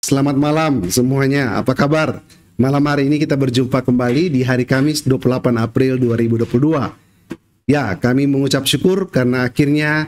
Selamat malam semuanya, apa kabar? Malam hari ini kita berjumpa kembali di hari Kamis 28 April 2022. Ya, kami mengucap syukur karena akhirnya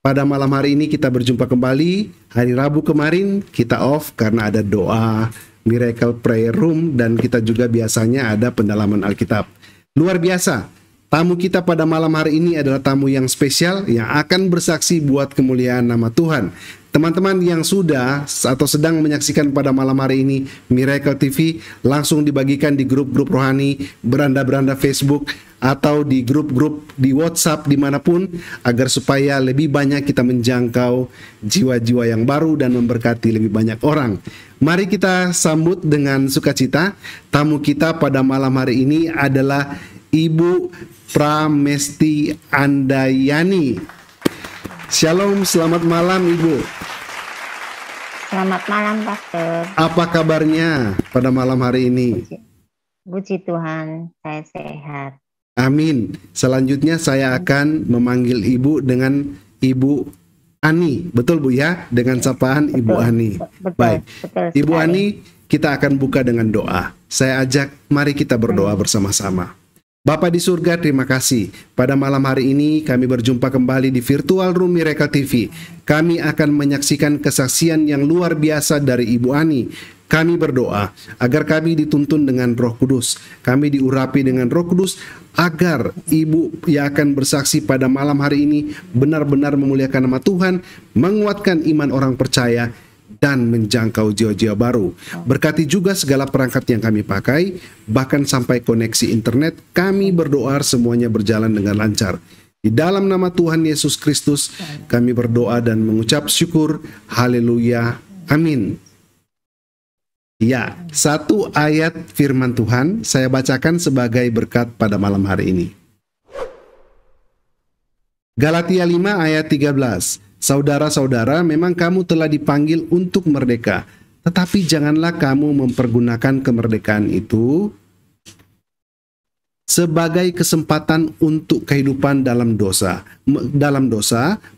pada malam hari ini kita berjumpa kembali. Hari Rabu kemarin kita off karena ada doa, Miracle Prayer Room, dan kita juga biasanya ada pendalaman Alkitab. Luar biasa, tamu kita pada malam hari ini adalah tamu yang spesial yang akan bersaksi buat kemuliaan nama Tuhan. Teman-teman yang sudah atau sedang menyaksikan pada malam hari ini Miracle TV, langsung dibagikan di grup-grup rohani, beranda-beranda Facebook, atau di grup-grup di WhatsApp dimanapun, agar supaya lebih banyak kita menjangkau jiwa-jiwa yang baru dan memberkati lebih banyak orang. Mari kita sambut dengan sukacita. Tamu kita pada malam hari ini adalah Ibu Pramesti Andayani. Shalom, selamat malam Ibu. Selamat malam, Pastor. Apa kabarnya pada malam hari ini? Puji Tuhan, saya sehat. Amin. Selanjutnya saya akan memanggil Ibu dengan Ibu Ani. Betul Bu ya? Dengan sapaan Ibu Ani. Baik. Betul Ibu sekali. Ani, kita akan buka dengan doa. Saya ajak, mari kita berdoa bersama-sama. Bapa di surga, terima kasih. Pada malam hari ini kami berjumpa kembali di Virtual Room Miracle TV. Kami akan menyaksikan kesaksian yang luar biasa dari Ibu Ani. Kami berdoa agar kami dituntun dengan Roh Kudus. Kami diurapi dengan Roh Kudus agar Ibu yang akan bersaksi pada malam hari ini benar-benar memuliakan nama Tuhan, menguatkan iman orang percaya, dan menjangkau jiwa-jiwa baru. Berkati juga segala perangkat yang kami pakai, bahkan sampai koneksi internet. Kami berdoa semuanya berjalan dengan lancar. Di dalam nama Tuhan Yesus Kristus kami berdoa dan mengucap syukur. Haleluya. Amin. Ya, satu ayat firman Tuhan saya bacakan sebagai berkat pada malam hari ini. Galatia 5 ayat 13. Saudara-saudara, memang kamu telah dipanggil untuk merdeka, tetapi janganlah kamu mempergunakan kemerdekaan itu sebagai kesempatan untuk kehidupan dalam dosa,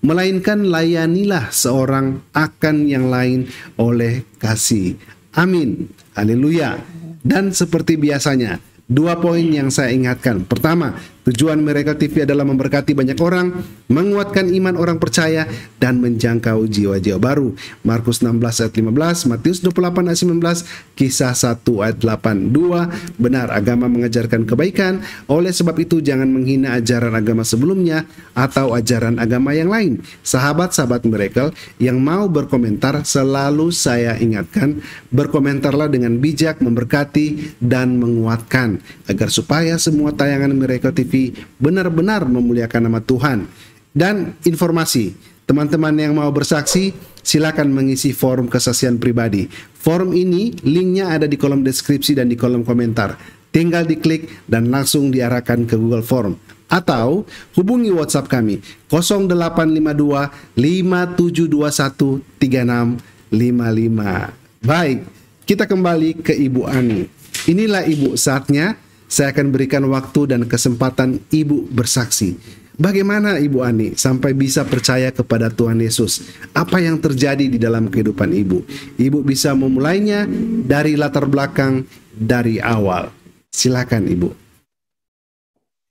melainkan layanilah seorang akan yang lain oleh kasih. Amin. Haleluya. Dan seperti biasanya, 2 poin yang saya ingatkan. Pertama, tujuan Miracle TV adalah memberkati banyak orang, menguatkan iman orang percaya, dan menjangkau jiwa-jiwa baru. Markus 16 ayat 15, Matius 28 ayat 19, Kisah 1 ayat 8. 2, benar agama mengajarkan kebaikan, oleh sebab itu jangan menghina ajaran agama sebelumnya atau ajaran agama yang lain. Sahabat-sahabat Miracle yang mau berkomentar, selalu saya ingatkan, berkomentarlah dengan bijak, memberkati, dan menguatkan, agar supaya semua tayangan Miracle TV benar-benar memuliakan nama Tuhan. Dan informasi, teman-teman yang mau bersaksi, silakan mengisi form kesaksian pribadi. Form ini linknya ada di kolom deskripsi dan di kolom komentar. Tinggal diklik dan langsung diarahkan ke Google Form. Atau hubungi WhatsApp kami 0852 5721 3655. Baik, kita kembali ke Ibu Ani. Inilah Ibu, saatnya saya akan berikan waktu dan kesempatan Ibu bersaksi. Bagaimana Ibu Ani sampai bisa percaya kepada Tuhan Yesus? Apa yang terjadi di dalam kehidupan Ibu? Ibu bisa memulainya dari latar belakang dari awal. Silakan Ibu.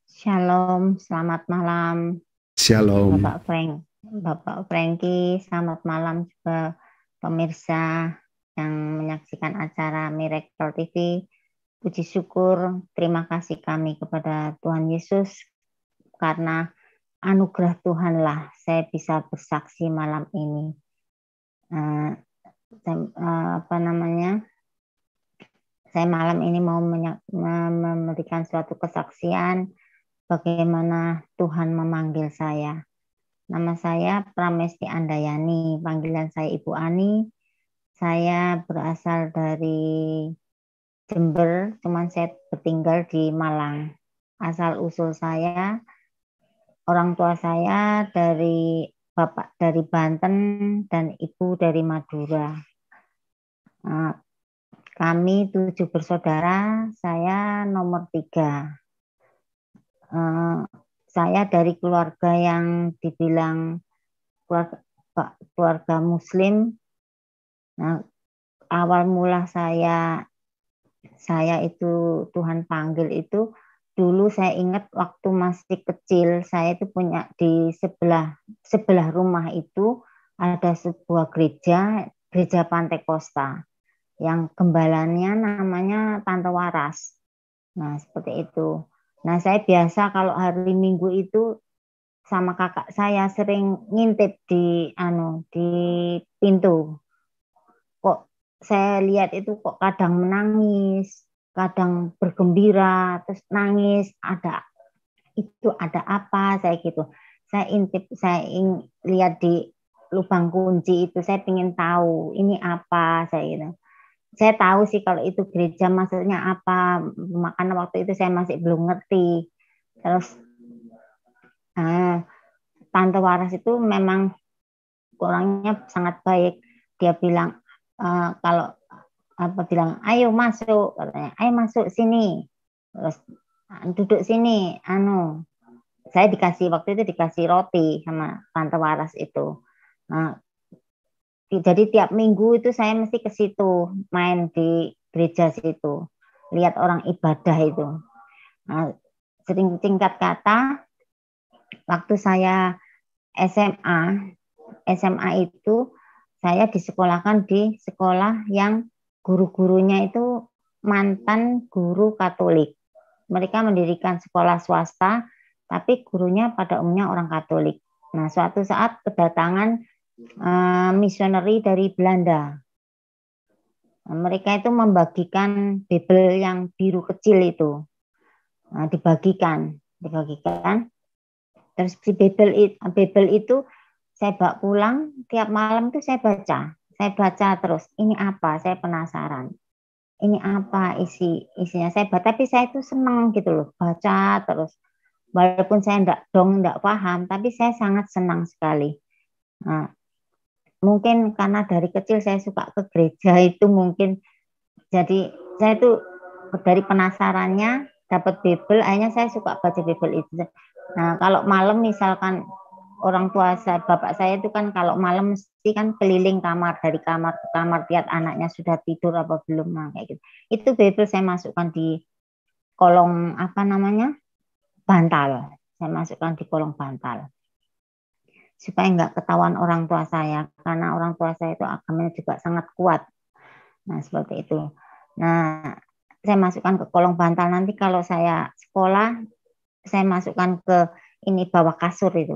Shalom, selamat malam. Shalom. Bapak Franky, selamat malam juga pemirsa yang menyaksikan acara Miracle TV. Puji syukur, terima kasih kami kepada Tuhan Yesus, karena anugerah Tuhanlah saya bisa bersaksi malam ini. Saya malam ini mau memberikan suatu kesaksian bagaimana Tuhan memanggil saya. Nama saya Pramesti Andayani, panggilan saya Ibu Ani. Saya berasal dari Jember, cuman saya bertinggal di Malang. Asal usul saya, orang tua saya dari bapak dari Banten dan ibu dari Madura. Kami 7 bersaudara, saya nomor 3. Saya dari keluarga yang dibilang keluarga Muslim. Nah, awal mula saya itu Tuhan panggil itu, dulu saya ingat waktu masih kecil, saya itu punya di sebelah rumah itu ada sebuah gereja Pantai Kosta yang gembalanya namanya Tante Waras. Nah, seperti itu. Nah, saya biasa kalau hari Minggu itu sama kakak saya sering ngintip di pintu. Kok saya lihat itu kok kadang menangis, kadang bergembira, terus nangis, ada apa saya gitu. Saya intip, lihat di lubang kunci itu, saya ingin tahu ini apa saya gitu. Saya tahu sih kalau itu gereja maksudnya apa, makanya waktu itu saya masih belum ngerti. Terus Tante Waras itu memang orangnya sangat baik. Dia bilang kalau bilang ayo masuk, katanya ayo masuk sini, terus duduk sini, saya waktu itu dikasih roti sama Tante Waras itu. Nah, jadi tiap minggu itu saya mesti ke situ, main di gereja situ, lihat orang ibadah itu. Nah, singkat kata, waktu saya SMA itu saya disekolahkan di sekolah yang guru-gurunya itu mantan guru Katolik. Mereka mendirikan sekolah swasta, tapi gurunya pada umumnya orang Katolik. Nah, suatu saat kedatangan misioneri dari Belanda. Nah, mereka itu membagikan Bible yang biru kecil itu. Nah, dibagikan. Terus si Bible itu saya bawa pulang, tiap malam itu saya baca. Saya baca terus, ini apa? Saya penasaran. Ini apa isinya? Saya baca, tapi saya itu senang gitu loh, baca terus. Walaupun saya enggak paham, tapi saya sangat senang sekali. Nah, mungkin karena dari kecil saya suka ke gereja itu mungkin, jadi saya itu dari penasarannya dapat Bible, akhirnya saya suka baca Bible itu. Nah, kalau malam misalkan orang tua saya, bapak saya itu kan kalau malam mesti kan keliling kamar, dari kamar ke kamar lihat anaknya sudah tidur apa belum, nah kayak gitu. Itu Bible saya masukkan di kolong bantal. Saya masukkan di kolong bantal supaya nggak ketahuan orang tua saya, karena orang tua saya itu agamanya juga sangat kuat. Nah, seperti itu. Nah, saya masukkan ke kolong bantal, nanti kalau saya sekolah saya masukkan ke bawah kasur itu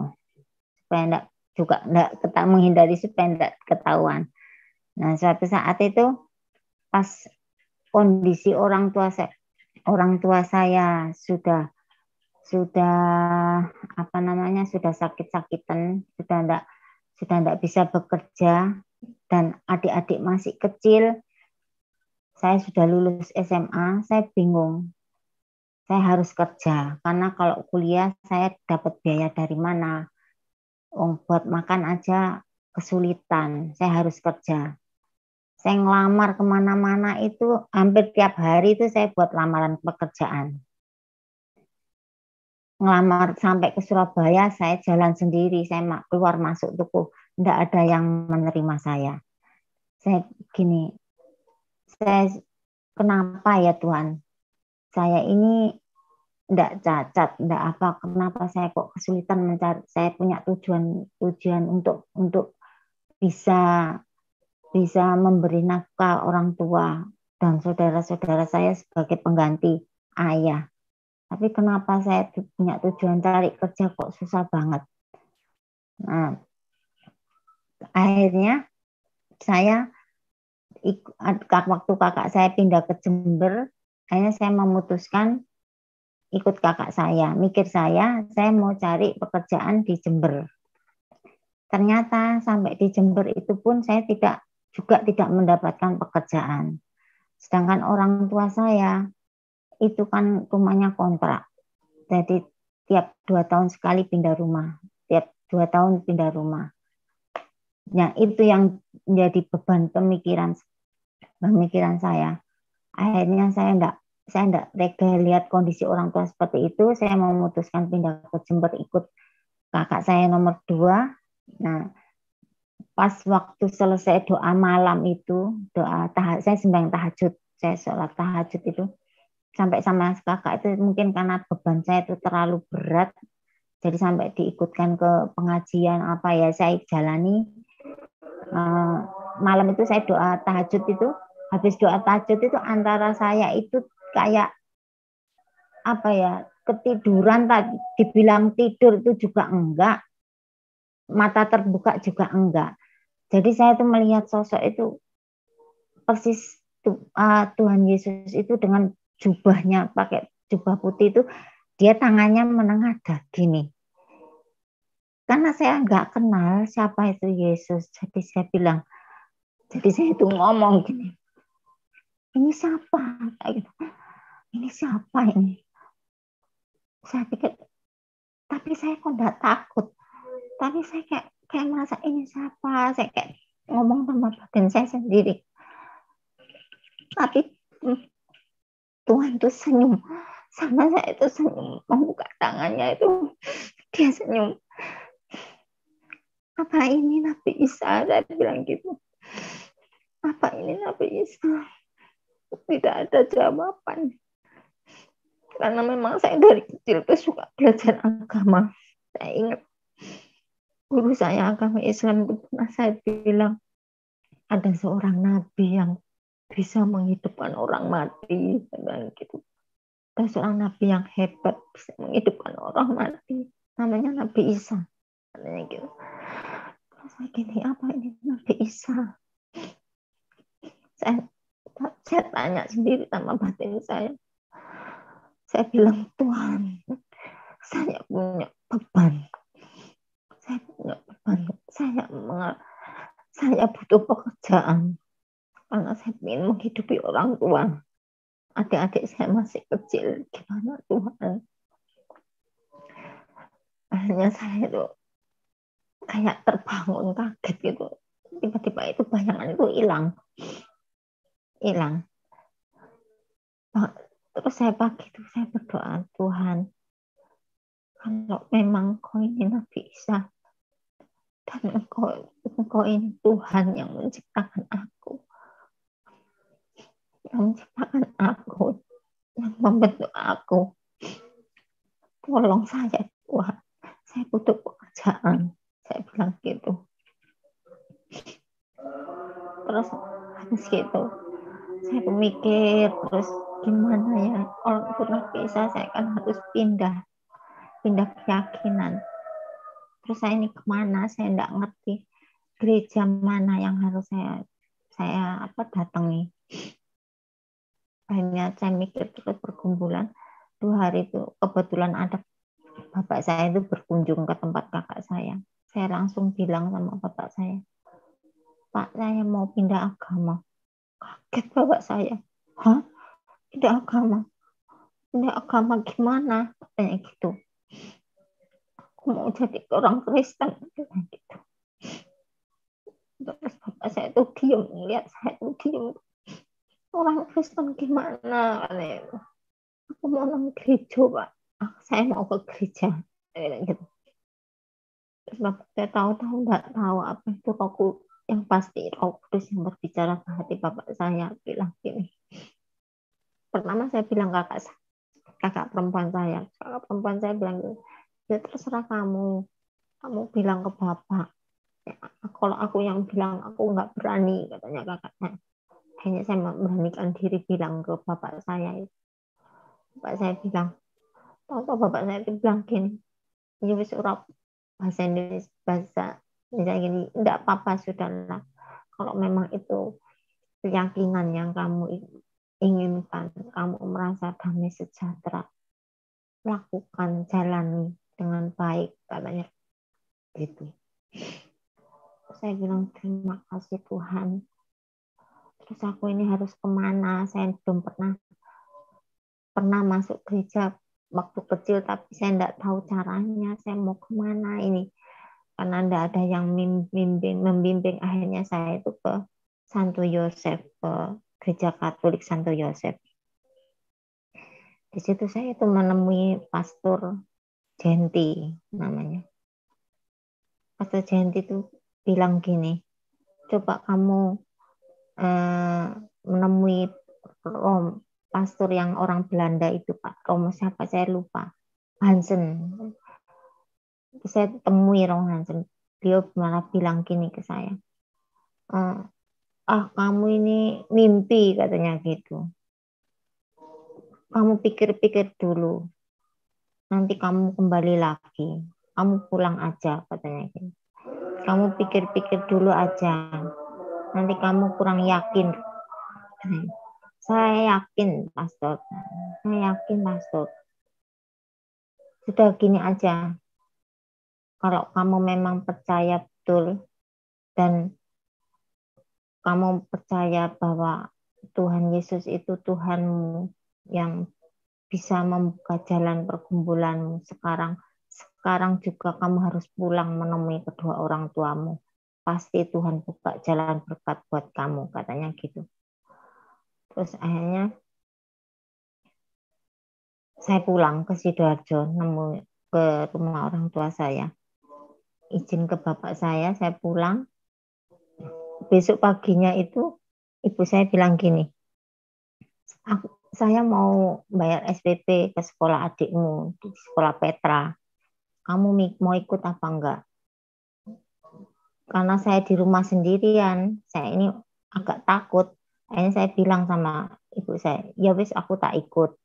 supaya enggak menghindari supaya enggak ketahuan. Nah, suatu saat itu pas kondisi orang tua saya sudah sudah sakit-sakitan, sudah enggak bisa bekerja, dan adik-adik masih kecil. Saya sudah lulus SMA, saya bingung. Saya harus kerja, karena kalau kuliah saya dapat biaya dari mana? Buat makan aja kesulitan, saya harus kerja. Saya ngelamar kemana-mana itu, hampir tiap hari itu saya buat lamaran pekerjaan. Ngelamar sampai ke Surabaya, saya jalan sendiri, saya keluar masuk toko, enggak ada yang menerima saya. Saya gini, kenapa ya Tuhan? Saya ini enggak cacat, enggak apa, kenapa saya kok kesulitan mencari, saya punya tujuan untuk bisa memberi nafkah orang tua dan saudara-saudara saya sebagai pengganti ayah. Tapi kenapa saya punya tujuan cari kerja kok susah banget? Nah, akhirnya saya waktu kakak saya pindah ke Jember, akhirnya saya memutuskan ikut kakak saya. Mikir saya mau cari pekerjaan di Jember. Ternyata sampai di Jember itu pun saya tidak mendapatkan pekerjaan. Sedangkan orang tua saya itu kan rumahnya kontrak. Jadi tiap 2 tahun sekali pindah rumah. Tiap 2 tahun pindah rumah. Nah, itu yang menjadi beban pemikiran saya. Akhirnya saya enggak tega lihat kondisi orang tua seperti itu. Saya memutuskan pindah ke Jember ikut kakak saya nomor 2. Nah, pas waktu selesai doa malam itu, saya sembahyang tahajud, saya sholat tahajud itu, sampai sama kakak itu mungkin karena beban saya itu terlalu berat, jadi sampai diikutkan ke pengajian apa ya, saya jalani. Malam itu saya doa tahajud itu, habis doa tahajud itu antara saya itu kayak apa ya, ketiduran, tadi dibilang tidur itu juga enggak, mata terbuka juga enggak. Jadi saya tuh melihat sosok itu persis Tuhan Yesus itu dengan jubahnya, pakai jubah putih itu, dia tangannya menengadah gini. Karena saya nggak kenal siapa itu Yesus, jadi saya bilang, jadi saya itu ngomong gini, ini siapa? Ini siapa ini? Saya pikir, tapi saya kok nggak takut. Tapi saya kayak merasa ini siapa? Saya kayak ngomong sama badan saya sendiri. Tapi Tuhan tuh senyum sama saya, itu senyum, membuka tangannya itu dia senyum. Apa ini Nabi Isa? Saya bilang gitu. Apa ini Nabi Isa? Tidak ada jawaban. Karena memang saya dari kecil tuh suka belajar agama. Saya ingat guru saya agama Islam itu pernah saya bilang, ada seorang nabi yang bisa menghidupkan orang mati, dan gitu. Ada seorang nabi yang hebat bisa menghidupkan orang mati, namanya Nabi Isa, katanya gitu. Terus saya gini, apa ini Nabi Isa? Saya tanya sendiri sama batin saya. Saya bilang, Tuhan, saya punya beban. Saya punya beban. Saya butuh pekerjaan. Karena saya ingin menghidupi orang tua. Adik-adik saya masih kecil. Gimana Tuhan? Akhirnya saya itu kayak terbangun, kaget gitu. Tiba-tiba itu bayangan itu hilang. Terus saya pagi itu saya berdoa, Tuhan, kalau memang kau ini Nabi Isa, dan engkau ini Tuhan yang menciptakan aku, yang membentuk aku, tolong saya Tuhan, saya butuh pekerjaan. Saya bilang gitu. Terus habis gitu saya mikir, terus gimana ya, kalau itu Nabi Isa, saya kan harus pindah keyakinan. Terus saya ini kemana, saya enggak ngerti gereja mana yang harus saya datangi. Akhirnya saya mikir terus pergumulan. 2 hari itu kebetulan ada bapak saya itu berkunjung ke tempat kakak saya. Saya langsung bilang sama bapak saya, Pak, saya mau pindah agama. Kaget bapak saya. Hah? Pindah agama? Pindah agama gimana? Katanya gitu. Aku mau jadi orang Kristen. Katanya gitu. Terus bapak saya itu diam, lihat saya itu diam. Orang Kristen gimana? Aku mau nang gereja, Pak. Saya mau ke gereja. Gitu. Terus bapak saya tahu-tahu nggak tahu apa itu Roh, yang pasti Roh Kudus yang berbicara ke hati bapak saya, bilang gini. Pertama saya bilang kakak perempuan saya bilang gini, ya terserah kamu bilang ke bapak. Ya, kalau aku yang bilang, aku nggak berani, katanya kakaknya. Hanya saya memberanikan diri bilang ke bapak saya. Bapak saya bilang, bapak saya itu bilang gini, ini wis ora bahasa Indonesia, bahasa misalnya gini, enggak apa-apa, sudahlah. Kalau memang itu keyakinan yang kamu inginkan, kamu merasa damai sejahtera, lakukan, jalani dengan baik, katanya gitu. Saya bilang terima kasih Tuhan. Terus aku ini harus kemana? Saya belum pernah masuk gereja waktu kecil, tapi saya tidak tahu caranya. Saya mau kemana ini? Karena tidak ada yang membimbing. Akhirnya saya itu ke Santo Yosef, ke gereja Katolik Santo Yosef. Di situ saya itu menemui Pastor Genti namanya. Pastor Genti itu bilang gini, coba kamu menemui pastor yang orang Belanda itu, Pak Romo siapa saya lupa, Hansen. Saya temui Romo Hansen, beliau malah bilang gini ke saya, kamu ini mimpi katanya gitu, kamu pikir-pikir dulu, nanti kamu kembali lagi, kamu pulang aja katanya gitu. Kamu pikir-pikir dulu aja, nanti kamu kurang yakin. Saya yakin, Pastor. Saya yakin, Pastor. Sudah gini aja, kalau kamu memang percaya betul dan kamu percaya bahwa Tuhan Yesus itu Tuhanmu yang bisa membuka jalan pergumulanmu sekarang juga kamu harus pulang menemui kedua orang tuamu. Pasti Tuhan buka jalan berkat buat kamu, katanya gitu. Terus akhirnya saya pulang ke Sidoarjo, nemu ke rumah orang tua saya. Izin ke bapak saya pulang. Besok paginya itu ibu saya bilang gini, saya mau bayar SPP ke sekolah adikmu, di sekolah Petra. Kamu mau ikut apa enggak? Karena saya di rumah sendirian, saya ini agak takut. Akhirnya saya bilang sama ibu saya, ya wis aku tak ikut.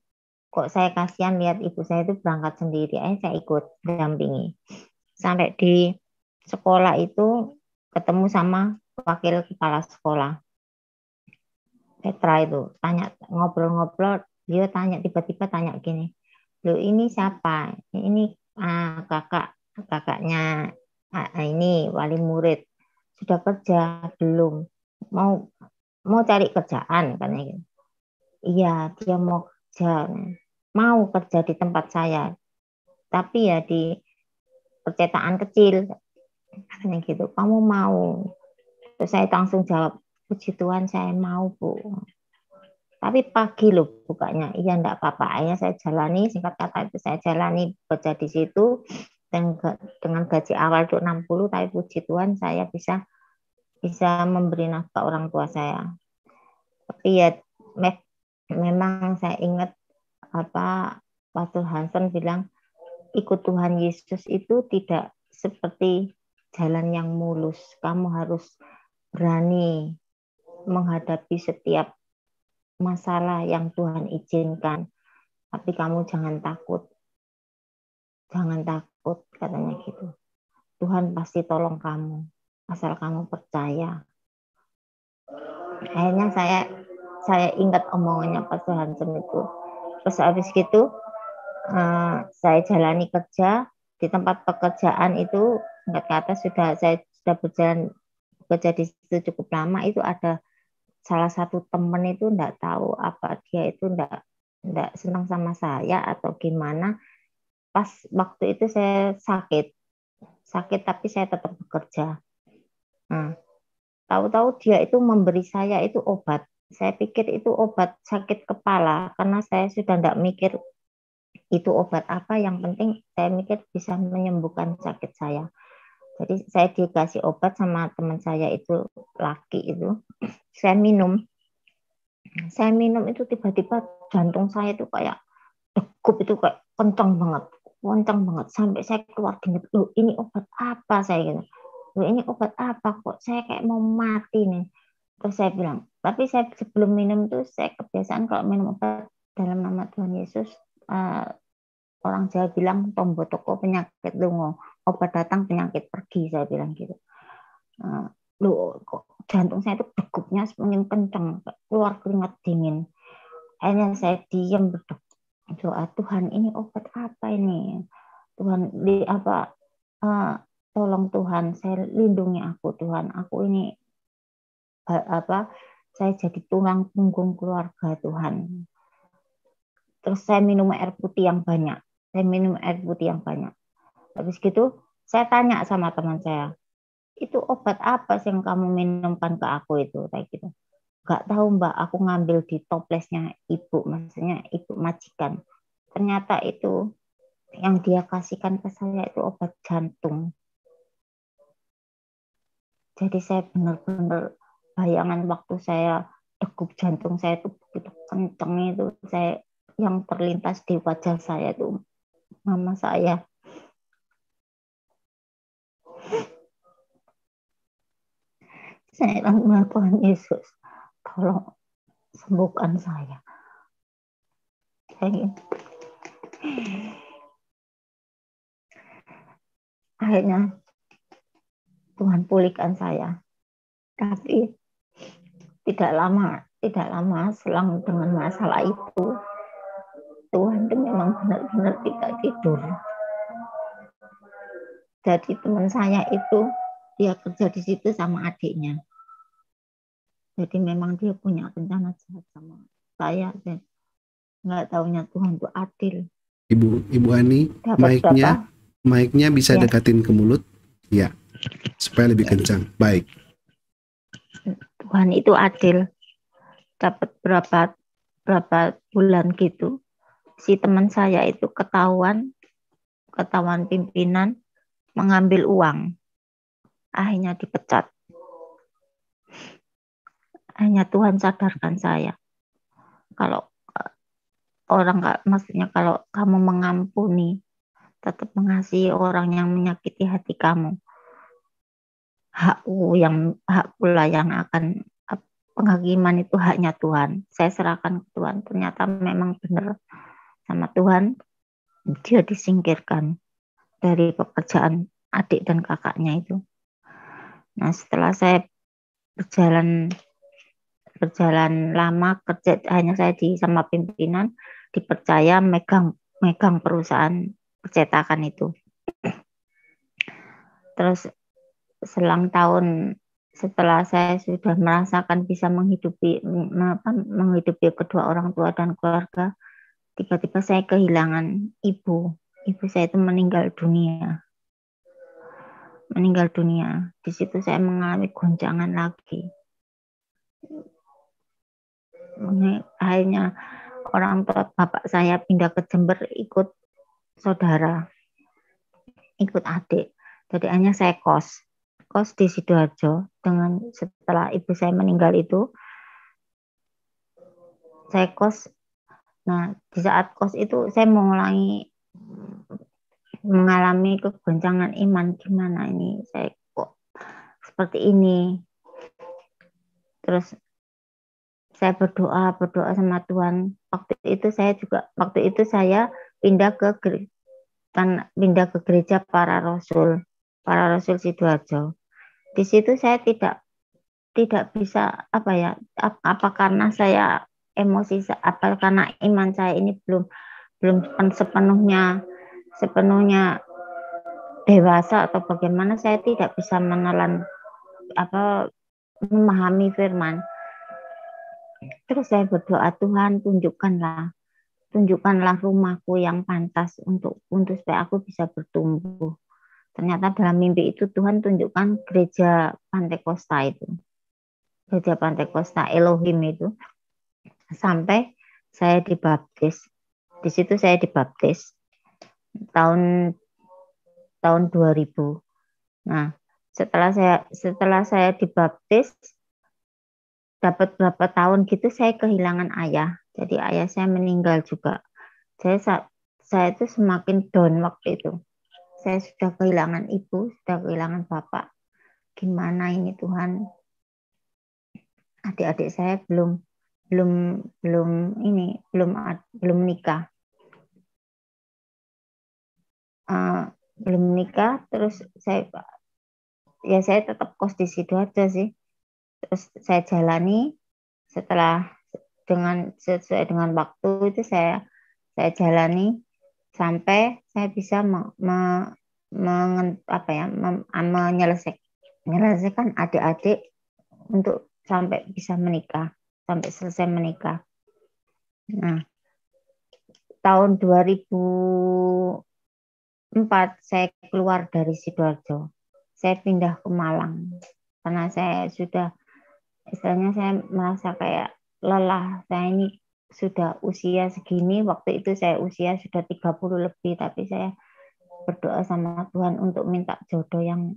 Kok saya kasihan lihat ibu saya itu berangkat sendiri. Akhirnya saya ikut dampingi. Sampai di sekolah itu ketemu sama wakil kepala sekolah Petra itu, tanya ngobrol-ngobrol, dia tiba-tiba tanya gini, lo ini siapa? Ini kakaknya ini wali murid, sudah kerja belum? Mau cari kerjaan kan gitu. Iya, dia mau kerja di tempat saya, tapi ya di percetakan kecil katanya gitu. Kamu mau? Terus saya langsung jawab, puji Tuhan saya mau, Bu. Tapi pagi loh bukanya. Iya enggak apa-apa. Akhirnya saya jalani, singkat kata itu saya jalani kerja di situ dengan gaji awal itu 60, tapi puji Tuhan saya bisa memberi nafkah orang tua saya. Tapi ya memang saya ingat apa Pastor Hansen bilang, ikut Tuhan Yesus itu tidak seperti jalan yang mulus. Kamu harus berani menghadapi setiap masalah yang Tuhan izinkan. Tapi kamu jangan takut. Jangan takut, katanya gitu. Tuhan pasti tolong kamu. Asal kamu percaya. Akhirnya saya ingat omongannya Pak Hansen itu. Terus habis gitu, saya jalani kerja. Di tempat pekerjaan itu, singkat kata saya sudah berjalan bekerja di situ cukup lama. Itu ada salah satu teman itu enggak tahu apa dia itu enggak senang sama saya atau gimana. Pas waktu itu saya sakit tapi saya tetap bekerja. Nah, tahu-tahu dia itu memberi saya itu obat. Saya pikir itu obat sakit kepala karena saya sudah enggak mikir itu obat apa. Yang penting saya mikir bisa menyembuhkan sakit saya. Jadi saya dikasih obat sama teman saya itu laki itu. Saya minum itu tiba-tiba jantung saya itu kayak degup itu kayak kencang banget sampai saya keluar keringat. Loh, ini obat apa saya gitu. Loh, ini obat apa kok saya kayak mau mati nih. Terus saya bilang, tapi saya sebelum minum tuh saya kebiasaan kalau minum obat dalam nama Tuhan Yesus, orang Jawa bilang tombo toko penyakit lungo, obat datang penyakit pergi, saya bilang gitu. Loh, kok jantung saya itu degupnya semakin kencang, keluar keringat dingin. Akhirnya saya diam berdoa, Tuhan ini obat apa ini? Tuhan tolong Tuhan, saya lindungi aku Tuhan. Aku ini saya jadi tulang punggung keluarga Tuhan. Terus saya minum air putih yang banyak. Habis gitu saya tanya sama teman saya, itu obat apa sih yang kamu minumkan ke aku itu kayak gitu. Gak tahu Mbak, aku ngambil di toplesnya ibu, maksudnya ibu majikan. Ternyata itu yang dia kasihkan ke saya itu obat jantung. Jadi saya benar-benar bayangan waktu saya degup jantung saya itu begitu kenceng itu, saya yang terlintas di wajah saya itu mama saya. Saya bilang, Tuhan Yesus, tolong sembuhkan saya. Akhirnya Tuhan pulihkan saya. Tapi tidak lama selang dengan masalah itu, Tuhan itu memang benar-benar tidak tidur. Jadi teman saya itu dia kerja di situ sama adiknya. Jadi memang dia punya rencana jahat sama saya. Dan nggak taunya Tuhan itu adil. Ibu Ani, mic-nya bisa ya, dekatin ke mulut, ya, supaya lebih kencang. Baik. Tuhan itu adil. Dapat berapa bulan gitu, si teman saya itu ketahuan pimpinan mengambil uang, akhirnya dipecat. Hanya Tuhan sadarkan saya, kalau orang maksudnya kalau kamu mengampuni, tetap mengasihi orang yang menyakiti hati kamu, hak pula yang akan penghakiman itu haknya Tuhan. Saya serahkan ke Tuhan. Ternyata memang benar sama Tuhan, dia disingkirkan dari pekerjaan adik dan kakaknya itu. Nah, setelah saya berjalan lama kerja, hanya saya sama pimpinan dipercaya megang perusahaan percetakan itu. Terus selang tahun setelah saya sudah merasakan bisa menghidupi kedua orang tua dan keluarga, tiba-tiba saya kehilangan ibu. Ibu saya itu meninggal dunia. Di situ saya mengalami goncangan lagi. Akhirnya orang tua bapak saya pindah ke Jember, ikut saudara, ikut adik. Jadi hanya saya kos di Sidoarjo. Setelah ibu saya meninggal itu, saya kos. Nah, di saat kos itu saya mengalami kegoncangan iman. Gimana ini, saya kok seperti ini. Terus saya berdoa sama Tuhan. Waktu itu saya pindah ke gereja para rasul Sidoarjo. Di situ saya tidak bisa apa karena saya emosi, apa karena iman saya ini belum sepenuhnya dewasa atau bagaimana, saya tidak bisa memahami firman. Terus saya berdoa, Tuhan tunjukkanlah rumahku yang pantas untuk supaya aku bisa bertumbuh. Ternyata dalam mimpi itu Tuhan tunjukkan gereja Pantekosta itu. Gereja Pantekosta Elohim itu. Sampai saya dibaptis. Di situ saya dibaptis tahun 2000. Nah, setelah saya dibaptis, dapat berapa tahun gitu saya kehilangan ayah. Jadi ayah saya meninggal juga. Saya itu semakin down waktu itu. Saya sudah kehilangan ibu, sudah kehilangan bapak. Gimana ini Tuhan? Adik-adik saya belum nikah. Belum nikah, terus saya tetap kos di Sidoarjo sih. Terus saya jalani, sesuai dengan waktu itu saya jalani sampai saya bisa menyelesaikan adik-adik untuk sampai bisa menikah, sampai selesai menikah. Nah, tahun 2004 saya keluar dari Sidoarjo. Saya pindah ke Malang karena saya sudah, istilahnya saya merasa kayak lelah. Saya ini sudah usia segini, waktu itu saya usia sudah 30 lebih, tapi saya berdoa sama Tuhan untuk minta jodoh yang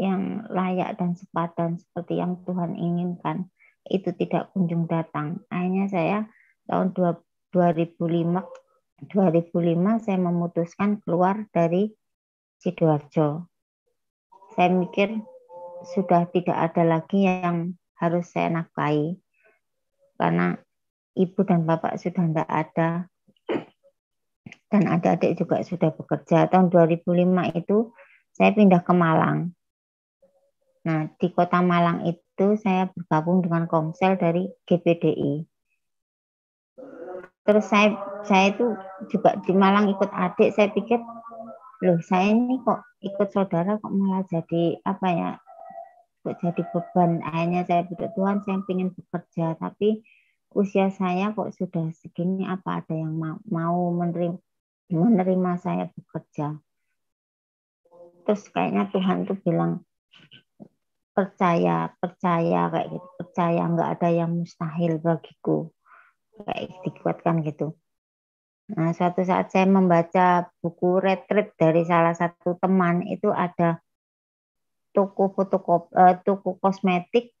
yang layak dan sepadan seperti yang Tuhan inginkan itu tidak kunjung datang. Akhirnya saya tahun 2005 saya memutuskan keluar dari Sidoarjo. Saya mikir sudah tidak ada lagi yang harus saya nafkahi karena ibu dan bapak sudah tidak ada dan adik-adik juga sudah bekerja. Tahun 2005 itu saya pindah ke Malang. Nah, di kota Malang itu saya bergabung dengan Komsel dari GPDI. Terus saya itu juga di Malang ikut adik, saya pikir, loh saya ini kok ikut saudara kok malah jadi apa ya, kok jadi beban. Akhirnya saya berdoa, Tuhan saya ingin bekerja, tapi usia saya kok sudah segini, apa ada yang mau menerima saya bekerja. Terus kayaknya Tuhan tuh bilang, percaya kayak gitu, percaya nggak ada yang mustahil bagiku, kayak dikuatkan gitu. Nah, suatu saat saya membaca buku retreat dari salah satu teman, itu ada toko kosmetik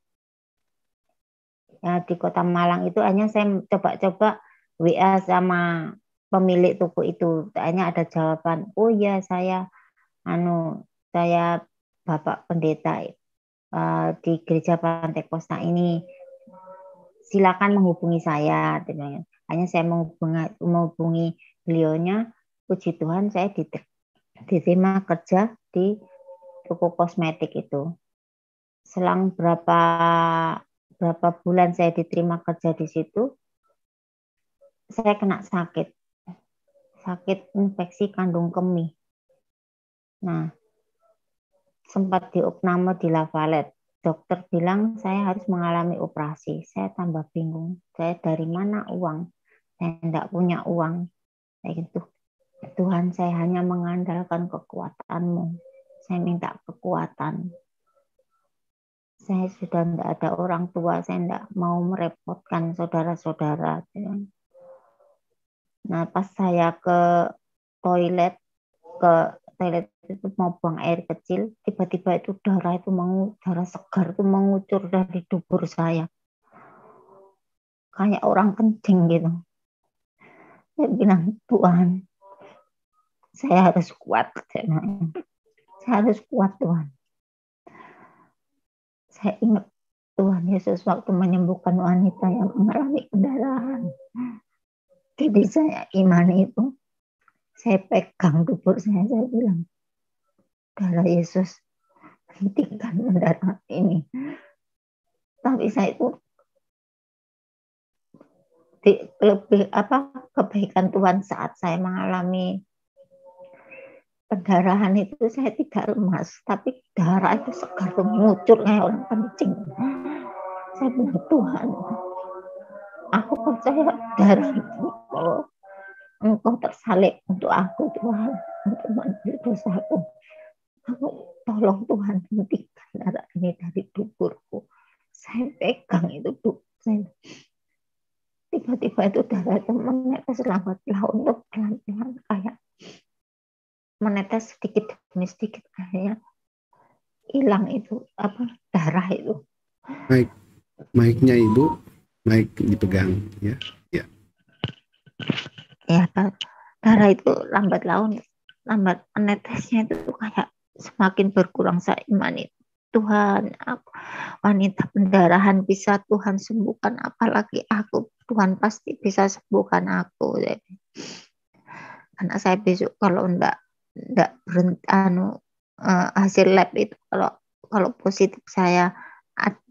ya, di Kota Malang itu. Hanya saya coba-coba WA sama pemilik toko itu, hanya ada jawaban, oh ya saya Bapak Pendeta di Gereja Pantai Kosta ini, silakan menghubungi saya. Hanya saya menghubungi beliaunya, puji Tuhan saya diterima kerja di toko kosmetik itu. Selang berapa bulan saya diterima kerja di situ, saya kena sakit infeksi kandung kemih. Nah, sempat diopname di Lavalet. Dokter bilang saya harus mengalami operasi. Saya tambah bingung. Saya dari mana uang? Saya tidak punya uang. Kayak gitu. Tuhan, saya hanya mengandalkan kekuatan-Mu. Saya minta kekuatan. Saya sudah tidak ada orang tua. Saya tidak mau merepotkan saudara-saudara. Nah, pas saya ke toilet itu mau buang air kecil, tiba-tiba itu darah segar itu mengucur dari dubur saya, kayak orang kencing gitu. Saya bilang, Tuhan, saya harus kuat. Saya harus kuat, Tuhan. Saya ingat Tuhan Yesus waktu menyembuhkan wanita yang mengalami pendarahan. Jadi saya imani itu. Saya pegang dubur saya bilang, darah Yesus, hentikan pendarahan ini. Tapi saya itu lebih kebaikan Tuhan, saat saya mengalami pendarahan itu saya tidak lemas, tapi darah itu segar tuh mengucur kayak orang kencing. Saya bilang, Tuhan, aku percaya darah itu bahwa Engkau tersalib untuk aku, Tuhan, untuk mengampuni dosaku. Aku tolong Tuhan, hentikan darah ini dari duburku. Saya pegang itu saya. Tiba-tiba itu darah itu menetes lambat laun, untuk pelan-pelan kayak menetes sedikit demi sedikit, kayak hilang itu darah itu. Mic-nya Ibu, mic dipegang ya. Ya. Ya, darah itu lambat laun, lambat menetesnya itu kayak semakin berkurang. Saya imani, Tuhan, aku wanita pendarahan bisa Tuhan sembuhkan, apalagi aku, Tuhan pasti bisa sembuhkan aku. Karena saya besok kalau enggak berhenti hasil lab itu, kalau positif saya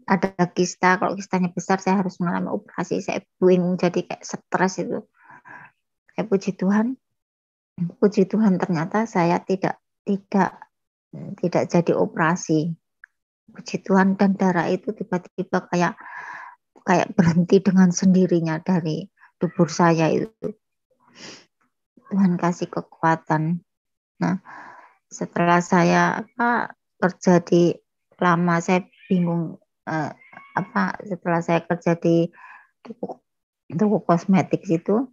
ada kista, kalau kistanya besar saya harus mengalami operasi. Saya bingung, jadi kayak stres itu. Kayak puji Tuhan ternyata saya tidak jadi operasi. Puji Tuhan, dan darah itu tiba-tiba kayak berhenti dengan sendirinya dari dubur saya itu. Tuhan kasih kekuatan. Nah, setelah saya kerja di lama, saya bingung setelah saya kerja di toko kosmetik itu,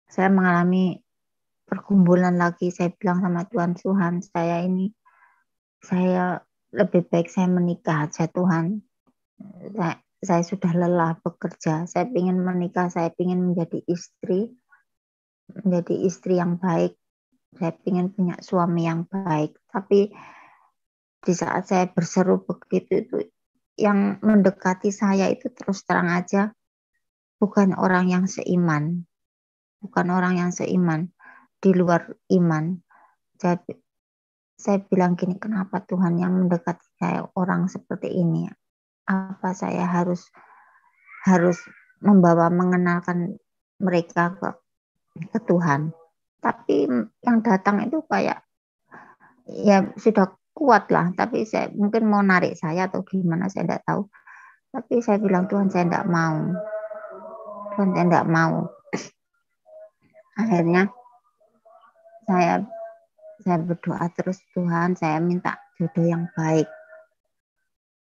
saya mengalami pergumulan lagi. Saya bilang sama Tuhan, saya lebih baik saya menikah aja Tuhan. Saya sudah lelah bekerja, saya ingin menikah, saya ingin menjadi istri yang baik, saya ingin punya suami yang baik. Tapi di saat saya berseru begitu itu, yang mendekati saya itu terus terang aja bukan orang yang seiman, di luar iman. Jadi saya bilang gini, kenapa Tuhan yang mendekati saya orang seperti ini? Apa saya harus mengenalkan mereka ke Tuhan? Tapi yang datang itu kayak ya sudah kuat lah, tapi saya mungkin mau narik saya atau gimana, saya tidak tahu. Tapi saya bilang, Tuhan saya tidak mau. Tuhan saya tidak mau. Akhirnya saya berdoa terus, Tuhan saya minta jodoh yang baik.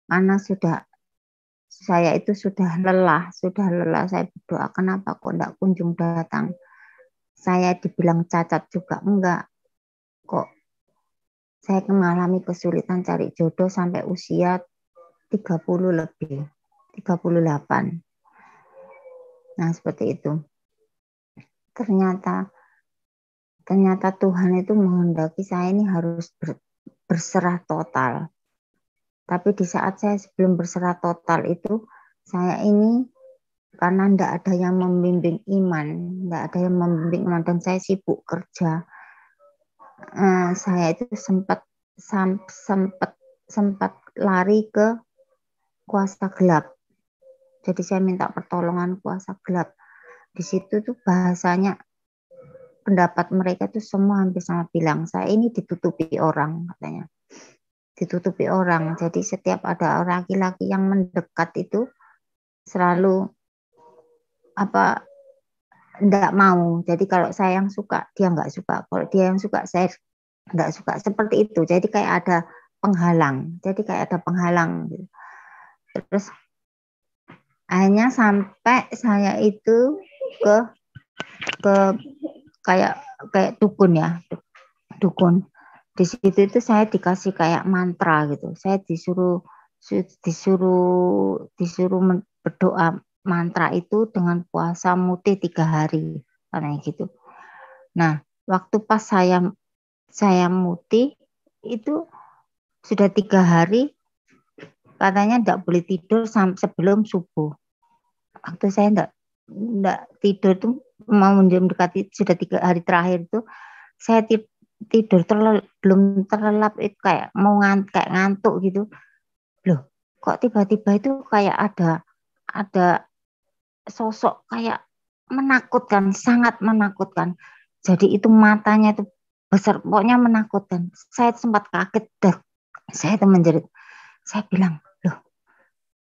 Karena saya itu sudah lelah saya berdoa, kenapa kok tidak kunjung datang. Saya dibilang cacat juga enggak. Kok saya mengalami kesulitan cari jodoh sampai usia 30 lebih, 38. Nah, seperti itu. Ternyata Tuhan itu menghendaki saya ini harus berserah total. Tapi di saat saya sebelum berserah total itu, saya ini karena tidak ada yang membimbing iman, dan saya sibuk kerja. Saya itu sempat lari ke kuasa gelap. Jadi saya minta pertolongan kuasa gelap. Di situ tuh bahasanya pendapat mereka tuh semua hampir sama bilang, saya ini ditutupi orang katanya. Ditutupi orang. Jadi setiap ada orang laki-laki yang mendekat itu selalu enggak mau. Jadi kalau saya yang suka, dia enggak suka. Kalau dia yang suka, saya enggak suka. Seperti itu. Jadi kayak ada penghalang. Terus akhirnya sampai saya itu ke kayak dukun ya. Dukun. Di situ itu saya dikasih kayak mantra gitu. Saya disuruh berdoa mantra itu dengan puasa mutih 3 hari katanya gitu. Nah, waktu pas saya mutih itu sudah 3 hari katanya tidak boleh tidur sebelum subuh. Waktu saya tidak tidur tuh mau mendekati sudah 3 hari terakhir itu saya tidur belum terlelap itu kayak mau ngantuk gitu. Loh, kok tiba-tiba itu kayak ada sosok kayak menakutkan, sangat menakutkan. Jadi itu matanya itu besar, pokoknya menakutkan. Saya sempat kaget dan saya itu menjerit. Saya bilang, loh,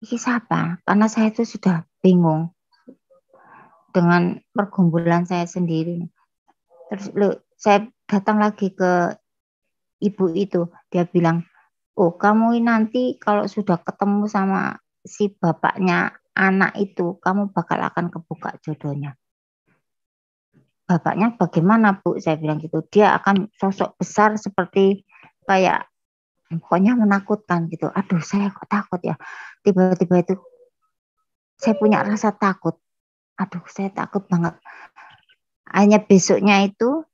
ini siapa? Karena saya itu sudah bingung dengan pergumulan saya sendiri. Terus saya datang lagi ke ibu itu, dia bilang, oh kamu nanti kalau sudah ketemu sama si bapaknya anak itu, kamu bakal akan kebuka jodohnya. Bapaknya bagaimana Bu? Saya bilang gitu. Dia akan sosok besar seperti kayak pokoknya menakutkan gitu. Aduh saya kok takut ya. Tiba-tiba itu saya punya rasa takut. Aduh saya takut banget. Hanya besoknya itu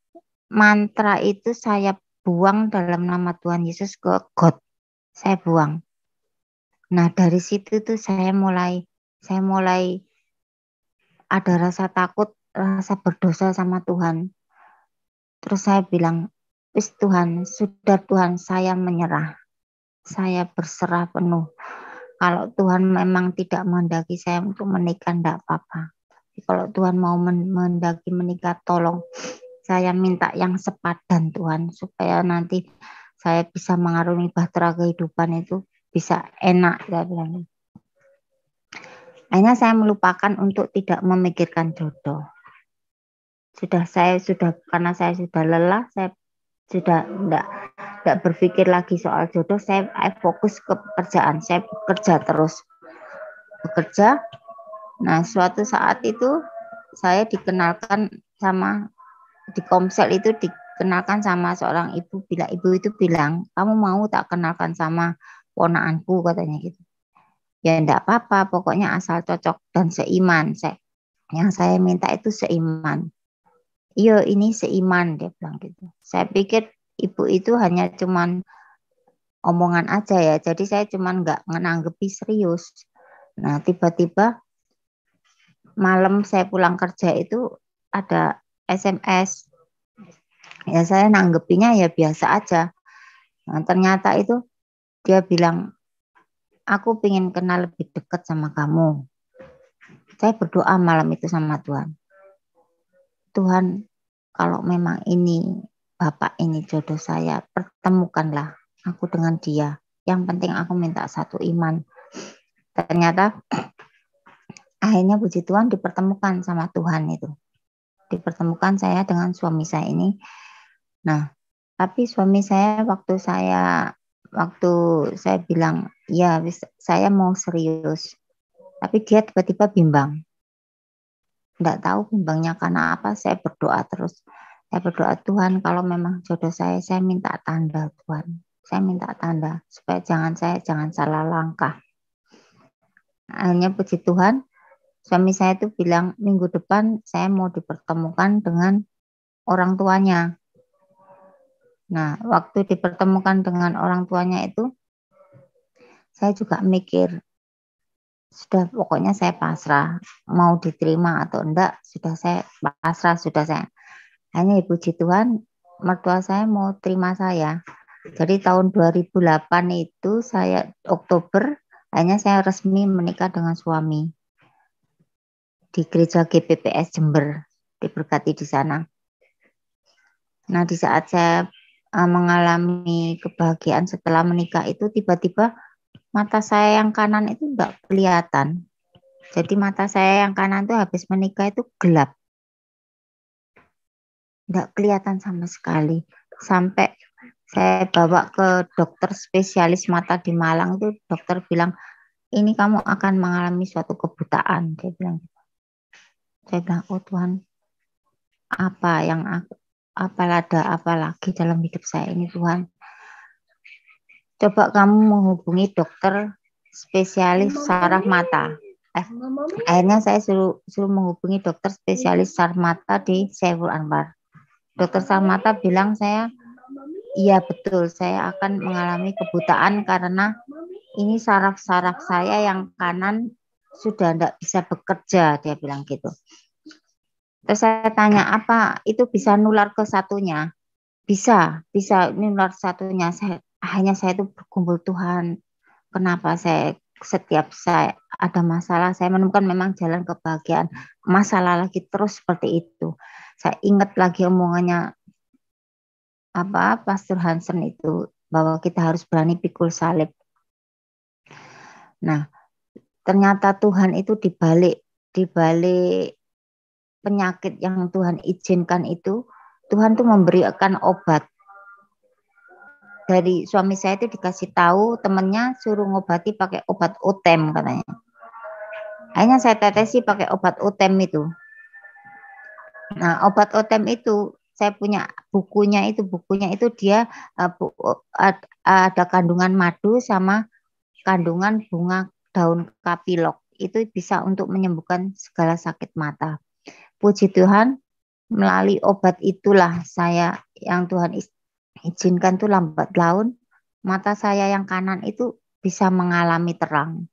mantra itu saya buang dalam nama Tuhan Yesus ke God. Saya buang. Nah dari situ tuh saya mulai ada rasa takut, rasa berdosa sama Tuhan. Terus saya bilang, wis Tuhan, sudah Tuhan saya menyerah. Saya berserah penuh. Kalau Tuhan memang tidak menghendaki saya untuk menikah, tidak apa-apa. Kalau Tuhan mau menghendaki menikah, tolong saya minta yang sepadan Tuhan. Supaya nanti saya bisa mengarungi bahtera kehidupan itu bisa enak. Saya bilang. Akhirnya saya melupakan untuk tidak memikirkan jodoh. Karena saya sudah lelah, saya sudah tidak berpikir lagi soal jodoh, saya fokus ke pekerjaan, saya bekerja terus. Bekerja, nah suatu saat itu saya dikenalkan sama di Komsel itu dikenalkan sama seorang ibu, ibu itu bilang, kamu mau tak kenalkan sama ponakanku, katanya gitu. Ya enggak apa-apa, pokoknya asal cocok dan seiman. Yang saya minta itu seiman. Iya, ini seiman, dia bilang gitu. Saya pikir ibu itu hanya cuman omongan aja ya, jadi saya cuman nggak menanggapi serius. Nah, tiba-tiba malam saya pulang kerja itu ada SMS. Ya saya nanggepinya ya biasa aja. Nah, ternyata itu dia bilang, aku pengen kenal lebih dekat sama kamu. Saya berdoa malam itu sama Tuhan. Tuhan, kalau memang ini Bapak ini jodoh saya, pertemukanlah aku dengan dia. Yang penting aku minta satu iman. Ternyata akhirnya puji Tuhan dipertemukan sama Tuhan itu. Dipertemukan saya dengan suami saya ini. Nah, tapi suami saya waktu saya bilang, ya saya mau serius. Tapi dia tiba-tiba bimbang. Enggak tahu bimbangnya karena apa, saya berdoa terus. Saya berdoa, Tuhan kalau memang jodoh saya minta tanda Tuhan. Saya minta tanda supaya saya jangan salah langkah. Akhirnya puji Tuhan, suami saya itu bilang minggu depan saya mau dipertemukan dengan orang tuanya. Nah, waktu dipertemukan dengan orang tuanya itu, saya juga mikir, sudah pokoknya saya pasrah, mau diterima atau enggak, sudah saya pasrah, sudah saya. Hanya puji Tuhan, mertua saya mau terima saya. Jadi tahun 2008 itu saya Oktober, hanya saya resmi menikah dengan suami di gereja GPPS Jember, diberkati di sana. Nah, di saat saya mengalami kebahagiaan setelah menikah itu, tiba-tiba mata saya yang kanan itu enggak kelihatan. Jadi mata saya yang kanan itu habis menikah itu gelap. Enggak kelihatan sama sekali. Sampai saya bawa ke dokter spesialis mata di Malang itu, dokter bilang, ini kamu akan mengalami suatu kebutaan. Dia bilang. Saya bilang, oh Tuhan, ada apa lagi dalam hidup saya ini Tuhan. Coba kamu menghubungi dokter spesialis saraf mata. Akhirnya saya suruh menghubungi dokter spesialis saraf mata di Saiful Anwar. Dokter saraf mata bilang iya betul, saya akan mengalami kebutaan karena ini saraf-saraf saya yang kanan sudah tidak bisa bekerja, dia bilang gitu. Terus saya tanya, apa itu bisa nular ke satunya? Bisa nular satunya. Saya itu berkumpul, Tuhan, kenapa setiap saya ada masalah, saya menemukan memang jalan kebahagiaan, masalah lagi terus seperti itu. Saya ingat lagi omongannya Pastor Hansen itu, bahwa kita harus berani pikul salib. Nah, ternyata Tuhan itu dibalik penyakit yang Tuhan izinkan itu, Tuhan tuh memberikan obat. Dari suami saya itu dikasih tahu temennya suruh ngobati pakai obat Otem katanya. Akhirnya saya tetesi pakai obat Otem itu. Nah, obat Otem itu saya punya bukunya itu dia ada kandungan madu sama kandungan bunga daun kapilok. Itu bisa untuk menyembuhkan segala sakit mata. Puji Tuhan, melalui obat itulah saya yang Tuhan izinkan tuh lambat laun, mata saya yang kanan itu bisa mengalami terang.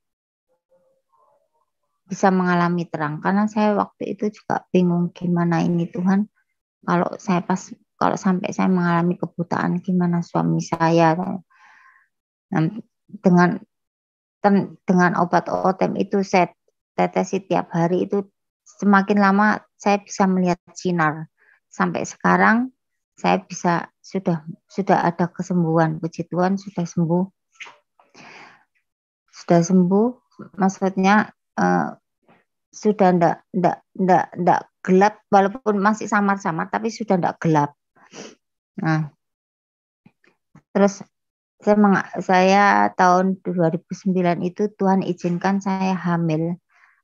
Bisa mengalami terang. Karena saya waktu itu juga bingung gimana ini Tuhan, kalau sampai saya mengalami kebutaan gimana suami saya. Nah, dengan obat Otem itu saya tetesi tiap hari itu, semakin lama saya bisa melihat sinar. Sampai sekarang saya sudah ada kesembuhan, puji Tuhan sudah sembuh. Sudah sembuh, maksudnya sudah enggak gelap, walaupun masih samar-samar tapi sudah enggak gelap. Nah, terus saya tahun 2009 itu Tuhan izinkan saya hamil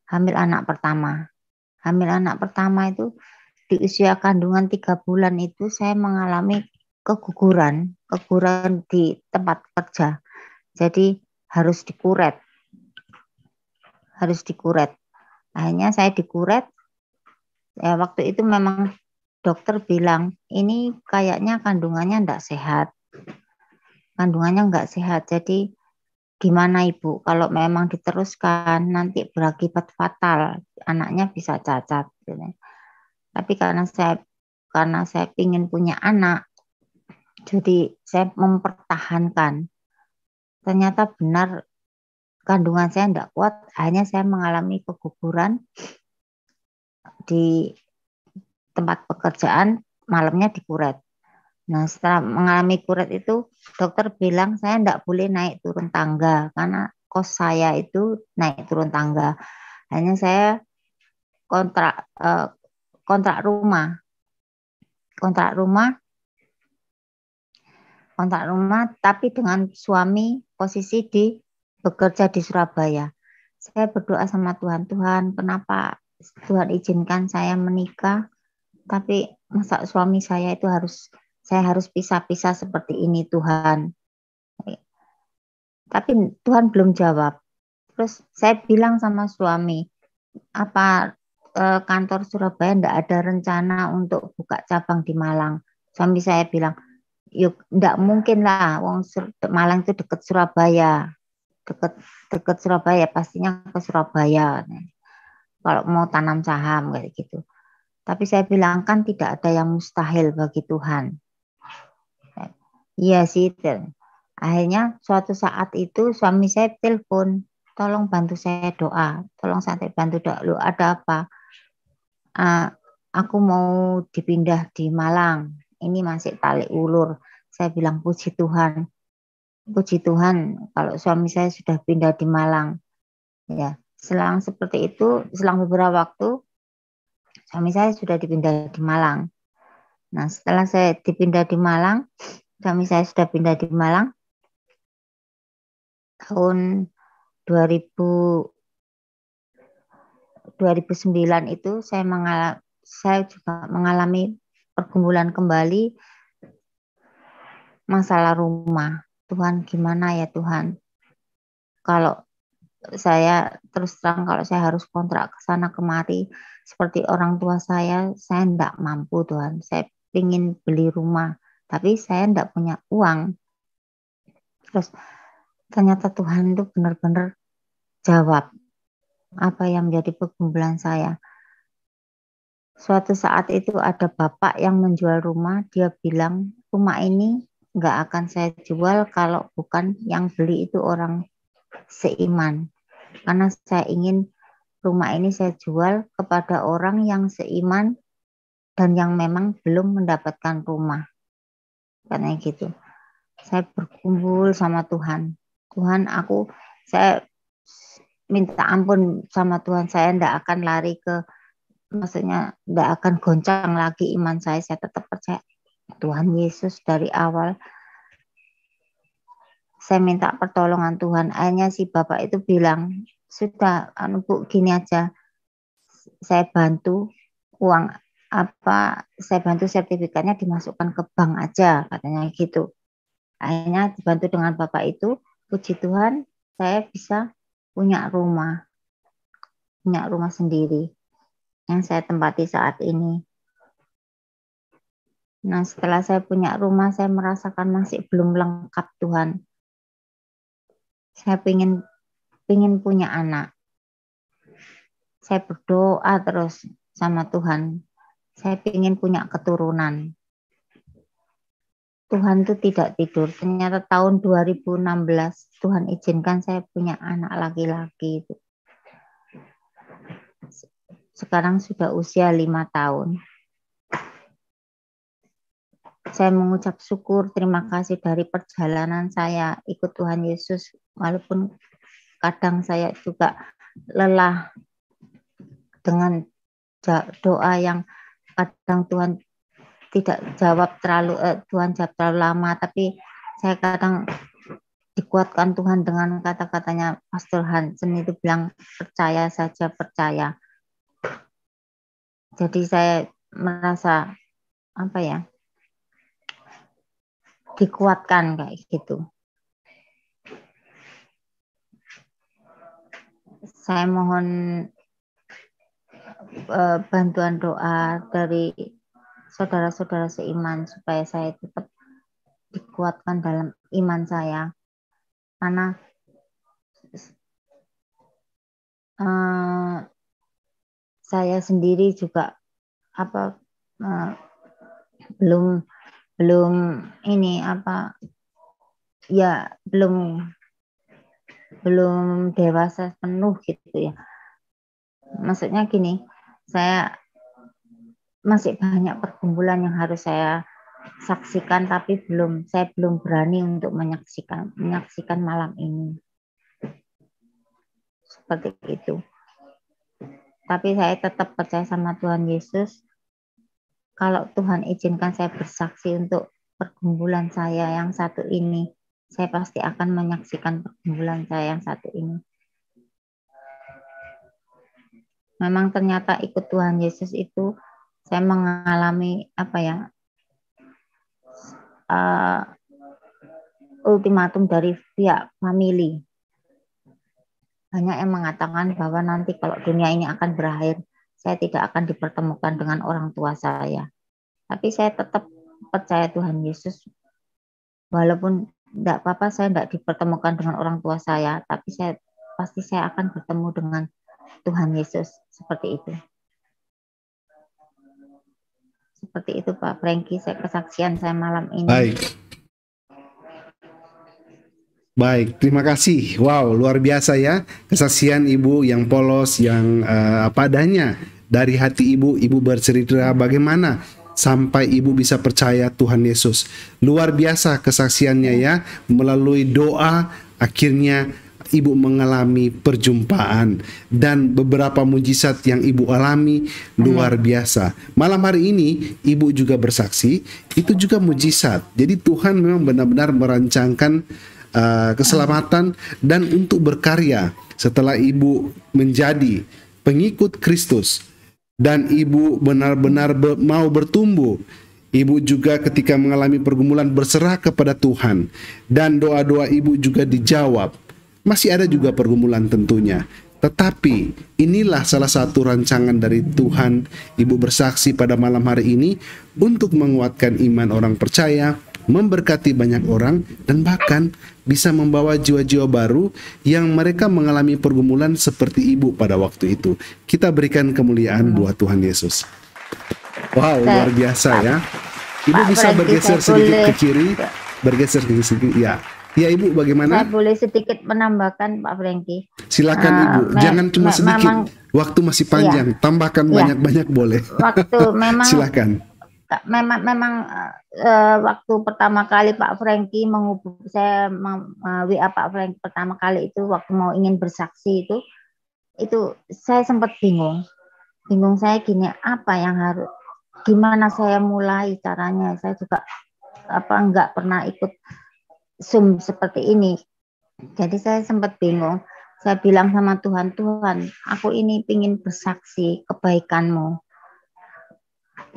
anak pertama. Hamil anak pertama itu di usia kandungan 3 bulan itu saya mengalami keguguran di tempat kerja. Jadi harus dikuret. Akhirnya saya dikuret. Waktu itu memang dokter bilang, ini kayaknya kandungannya enggak sehat. Jadi gimana Ibu, kalau memang diteruskan nanti berakibat fatal, anaknya bisa cacat. Tapi karena saya ingin punya anak, jadi saya mempertahankan. Ternyata benar kandungan saya tidak kuat, akhirnya saya mengalami keguguran di tempat pekerjaan, malamnya dikuret. Nah, setelah mengalami kuret itu, dokter bilang saya tidak boleh naik turun tangga karena kos saya itu naik turun tangga. Hanya saya kontrak rumah, tapi dengan suami posisi bekerja di Surabaya. Saya berdoa sama Tuhan, kenapa Tuhan izinkan saya menikah, tapi masa suami saya itu saya harus pisah-pisah seperti ini Tuhan. Tapi Tuhan belum jawab. Terus saya bilang sama suami, apa kantor Surabaya enggak ada rencana untuk buka cabang di Malang. Suami saya bilang, yuk enggak mungkin lah, Malang itu dekat Surabaya. Dekat Surabaya, pastinya ke Surabaya. Kalau mau tanam saham kayak gitu. Tapi saya bilang kan tidak ada yang mustahil bagi Tuhan. Iya sih. Akhirnya suatu saat itu suami saya telepon, tolong bantu saya doa, Loh, ada apa? Aku mau dipindah di Malang, ini masih tali ulur. Saya bilang puji Tuhan kalau suami saya sudah pindah di Malang. Ya, selang beberapa waktu suami saya sudah dipindah di Malang. Nah, setelah saya dipindah di Malang, suami saya sudah pindah di Malang tahun 2009 itu saya juga mengalami pergumulan kembali masalah rumah. Tuhan, gimana ya Tuhan? Kalau saya terus terang, kalau saya harus kontrak ke sana kemari seperti orang tua saya tidak mampu Tuhan. Saya ingin beli rumah, tapi saya tidak punya uang. Terus ternyata Tuhan itu benar-benar jawab apa yang menjadi pergumulan saya. Suatu saat itu ada bapak yang menjual rumah, dia bilang rumah ini nggak akan saya jual kalau bukan yang beli itu orang seiman. Karena saya ingin rumah ini saya jual kepada orang yang seiman dan yang memang belum mendapatkan rumah. Karena gitu, saya berkumpul sama Tuhan. Saya minta ampun sama Tuhan, saya tidak akan lari maksudnya tidak akan goncang lagi iman saya tetap percaya Tuhan Yesus dari awal. Saya minta pertolongan Tuhan. Akhirnya si bapak itu bilang, sudah Bu, gini aja, saya bantu saya bantu sertifikatnya dimasukkan ke bank aja, katanya gitu. Akhirnya dibantu dengan bapak itu, puji Tuhan, saya bisa punya rumah sendiri yang saya tempati saat ini. Nah, setelah saya punya rumah, saya merasakan masih belum lengkap Tuhan. Saya ingin punya anak. Saya berdoa terus sama Tuhan. Saya ingin punya keturunan. Tuhan itu tidak tidur. Ternyata tahun 2016 Tuhan izinkan saya punya anak laki-laki. Sekarang sudah usia 5 tahun. Saya mengucap syukur, terima kasih dari perjalanan saya ikut Tuhan Yesus. Walaupun kadang saya juga lelah dengan doa yang kadang Tuhan tidak jawab Tuhan jawab terlalu lama, tapi saya kadang dikuatkan Tuhan dengan kata-katanya Pastor Hansen itu bilang percaya saja, percaya. Jadi saya merasa apa ya, dikuatkan kayak gitu. Saya mohon bantuan doa dari saudara-saudara seiman supaya saya tetap dikuatkan dalam iman saya, karena saya sendiri juga apa belum ini apa ya, belum dewasa penuh gitu ya. Maksudnya gini, saya masih banyak pergumulan yang harus saya saksikan, tapi saya belum berani untuk menyaksikan malam ini. Seperti itu. Tapi saya tetap percaya sama Tuhan Yesus. Kalau Tuhan izinkan saya bersaksi untuk pergumulan saya yang satu ini, saya pasti akan menyaksikan pergumulan saya yang satu ini. Memang ternyata ikut Tuhan Yesus itu saya mengalami apa ya, ultimatum dari pihak famili. Banyak yang mengatakan bahwa nanti kalau dunia ini akan berakhir, saya tidak akan dipertemukan dengan orang tua saya. Tapi saya tetap percaya Tuhan Yesus. Walaupun tidak apa-apa saya tidak dipertemukan dengan orang tua saya, tapi pasti saya akan bertemu dengan Tuhan Yesus. Seperti itu. Seperti itu Pak Franky, kesaksian saya malam ini. Baik, terima kasih. Wow, luar biasa ya kesaksian Ibu yang polos, yang apa adanya dari hati Ibu. Ibu bercerita bagaimana sampai Ibu bisa percaya Tuhan Yesus. Luar biasa kesaksiannya ya, melalui doa akhirnya Ibu mengalami perjumpaan dan beberapa mujizat yang Ibu alami luar biasa. Malam hari ini Ibu juga bersaksi, itu juga mujizat. Jadi Tuhan memang benar-benar merancangkan keselamatan dan untuk berkarya setelah Ibu menjadi pengikut Kristus dan Ibu benar-benar mau bertumbuh. Ibu juga ketika mengalami pergumulan berserah kepada Tuhan dan doa-doa Ibu juga dijawab. Masih ada juga pergumulan tentunya, tetapi inilah salah satu rancangan dari Tuhan. Ibu bersaksi pada malam hari ini untuk menguatkan iman orang percaya, memberkati banyak orang, dan bahkan bisa membawa jiwa-jiwa baru yang mereka mengalami pergumulan seperti Ibu pada waktu itu. Kita berikan kemuliaan buat Tuhan Yesus. Wow, luar biasa ya. Ibu bisa bergeser sedikit ke kiri, bergeser sedikit. Ya, ya Ibu, bagaimana? Saya boleh sedikit menambahkan Pak Franky. Silakan Ibu, jangan cuma sedikit. Waktu masih panjang, tambahkan banyak-banyak boleh. Waktu memang. Silakan. Memang waktu pertama kali Pak Franky menghubungi saya, WA Pak Franky pertama kali itu waktu mau ingin bersaksi itu saya sempat bingung saya gini, apa yang harus, gimana saya mulai caranya. Saya juga nggak pernah ikut Zoom seperti ini, jadi saya sempat bingung. Saya bilang sama Tuhan, aku ini ingin bersaksi kebaikan-Mu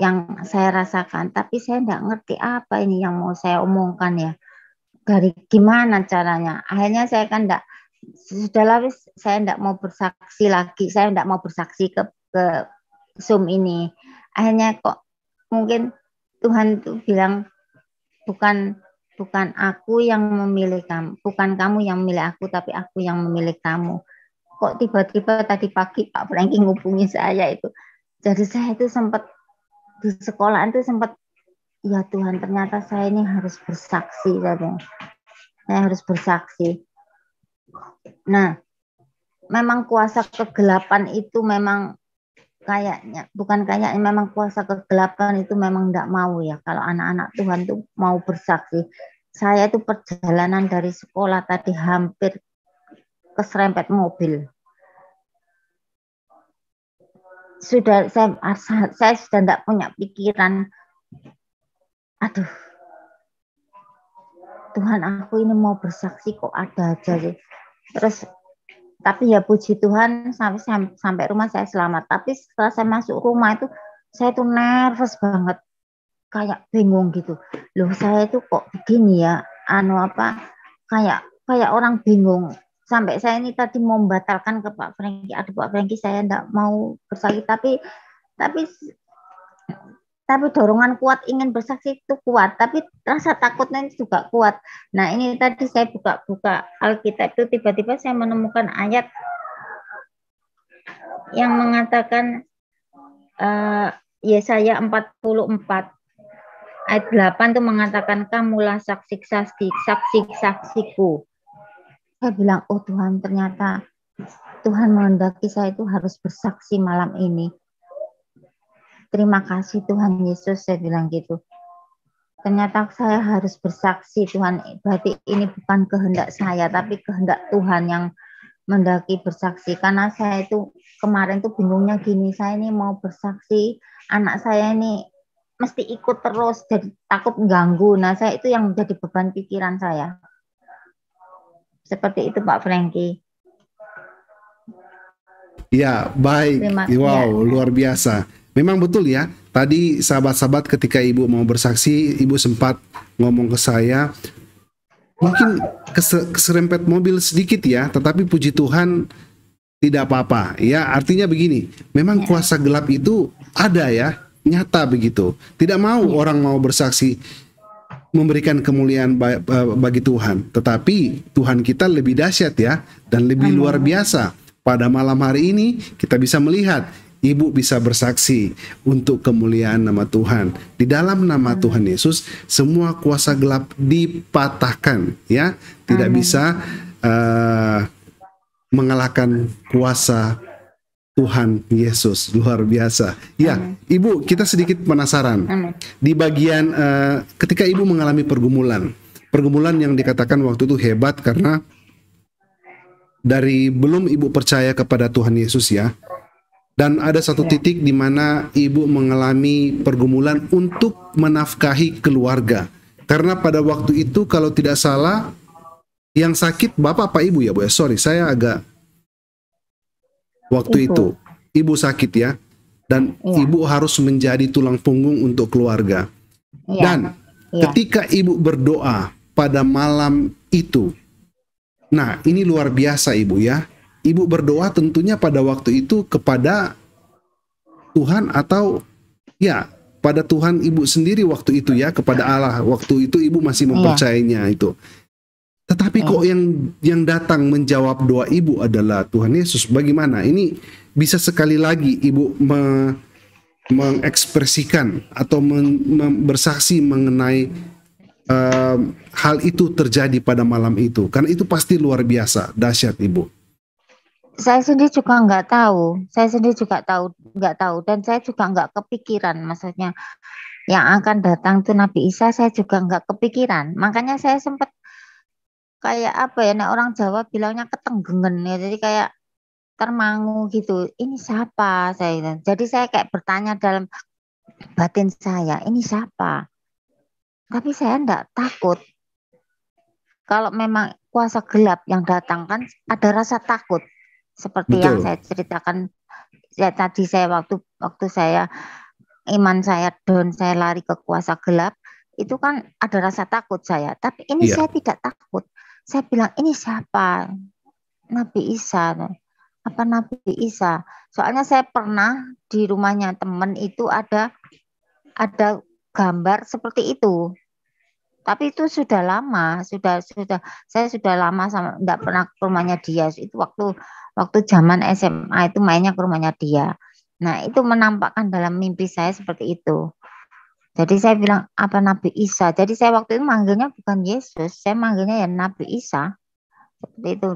yang saya rasakan, tapi saya tidak ngerti apa ini yang mau saya omongkan ya, dari gimana caranya. Akhirnya saya kan sudahlah, saya tidak mau bersaksi lagi, saya tidak mau bersaksi ke Zoom ini. Akhirnya kok mungkin Tuhan tuh bilang, bukan aku yang memilih kamu, bukan kamu yang memilih aku, tapi aku yang memilih kamu. Kok tiba-tiba tadi pagi Pak Franky ngubungi saya itu, jadi saya itu sempat di sekolah itu sempat, ya Tuhan, ternyata saya ini harus bersaksi, saya harus bersaksi. Nah, memang kuasa kegelapan itu memang memang kuasa kegelapan itu memang tidak mau ya kalau anak-anak Tuhan itu mau bersaksi. Saya itu perjalanan dari sekolah tadi hampir keserempet mobil. Saya sudah tidak punya pikiran, aduh Tuhan, aku ini mau bersaksi kok ada aja sih. Terus tapi ya puji Tuhan sampai rumah saya selamat. Tapi setelah saya masuk rumah itu saya tuh nervous banget, kayak bingung gitu. Loh saya itu kok begini ya, kayak orang bingung. Sampai saya ini tadi mau membatalkan ke Pak Franky, aduh Pak Franky saya enggak mau bersaksi, tapi tapi dorongan kuat ingin bersaksi itu kuat, tapi rasa takutnya juga kuat. Nah ini tadi saya buka-buka Alkitab itu tiba-tiba saya menemukan ayat yang mengatakan Yesaya 44 ayat 8 itu mengatakan kamulah saksi-saksiku. Saya bilang, oh Tuhan, ternyata Tuhan menghendaki saya itu harus bersaksi malam ini. Terima kasih Tuhan Yesus, saya bilang gitu. Ternyata saya harus bersaksi Tuhan, berarti ini bukan kehendak saya, tapi kehendak Tuhan yang mendaki bersaksi. Karena saya itu kemarin tuh bingungnya gini, saya ini mau bersaksi, anak saya ini mesti ikut terus, jadi takut ganggu. Nah saya itu yang menjadi beban pikiran saya. Seperti itu Pak Franky. Ya, baik. Wow, luar biasa. Memang betul ya. Tadi sahabat-sahabat ketika Ibu mau bersaksi, Ibu sempat ngomong ke saya, mungkin keserempet mobil sedikit ya, tetapi puji Tuhan tidak apa-apa. Ya, artinya begini, memang kuasa gelap itu ada ya, nyata begitu. Tidak mau orang mau bersaksi memberikan kemuliaan bagi Tuhan, tetapi Tuhan kita lebih dahsyat ya, dan lebih luar biasa. Pada malam hari ini kita bisa melihat Ibu bisa bersaksi untuk kemuliaan nama Tuhan. Di dalam nama Tuhan Yesus, semua kuasa gelap dipatahkan, ya, tidak bisa mengalahkan kuasa Tuhan Yesus. Luar biasa. Ya, Ibu, kita sedikit penasaran. Di bagian ketika Ibu mengalami pergumulan yang dikatakan waktu itu hebat karena dari belum Ibu percaya kepada Tuhan Yesus ya. Dan ada satu titik di mana Ibu mengalami pergumulan untuk menafkahi keluarga. Karena pada waktu itu kalau tidak salah yang sakit Bapak apa Ibu ya Bu? Sorry, saya agak waktu itu Ibu sakit ya. Dan Ibu harus menjadi tulang punggung untuk keluarga. Dan ketika Ibu berdoa pada malam itu, nah ini luar biasa Ibu ya. Ibu berdoa tentunya pada waktu itu kepada Tuhan atau ya pada Tuhan Ibu sendiri waktu itu ya, kepada Allah. Waktu itu Ibu masih mempercayainya itu. Tetapi kok yang datang menjawab doa Ibu adalah Tuhan Yesus. Bagaimana? Ini bisa sekali lagi Ibu mengekspresikan atau bersaksi mengenai hal itu terjadi pada malam itu. Karena itu pasti luar biasa, dahsyat Ibu. Saya sendiri juga nggak tahu, nggak tahu, dan saya juga nggak kepikiran, maksudnya yang akan datang tuh Nabi Isa, saya juga nggak kepikiran. Makanya saya sempat kayak apa ya, orang Jawa bilangnya ketenggengen ya, jadi kayak termangu gitu. Ini siapa saya? Jadi saya kayak bertanya dalam batin saya, ini siapa? Tapi saya nggak takut. Kalau memang kuasa gelap yang datang kan ada rasa takut. Seperti yang saya ceritakan tadi, saya waktu saya iman saya down, saya lari ke kuasa gelap, itu kan ada rasa takut saya. Tapi ini saya tidak takut. Saya bilang ini siapa? Nabi Isa. Apa Nabi Isa? Soalnya saya pernah di rumahnya teman itu ada gambar seperti itu. Tapi itu sudah lama, saya sudah lama sama enggak pernah ke rumahnya dia. Itu waktu zaman SMA itu mainnya ke rumahnya dia. Nah, itu menampakkan dalam mimpi saya seperti itu. Jadi saya bilang apa Nabi Isa. Jadi saya waktu itu manggilnya bukan Yesus, saya manggilnya ya Nabi Isa. Seperti itu.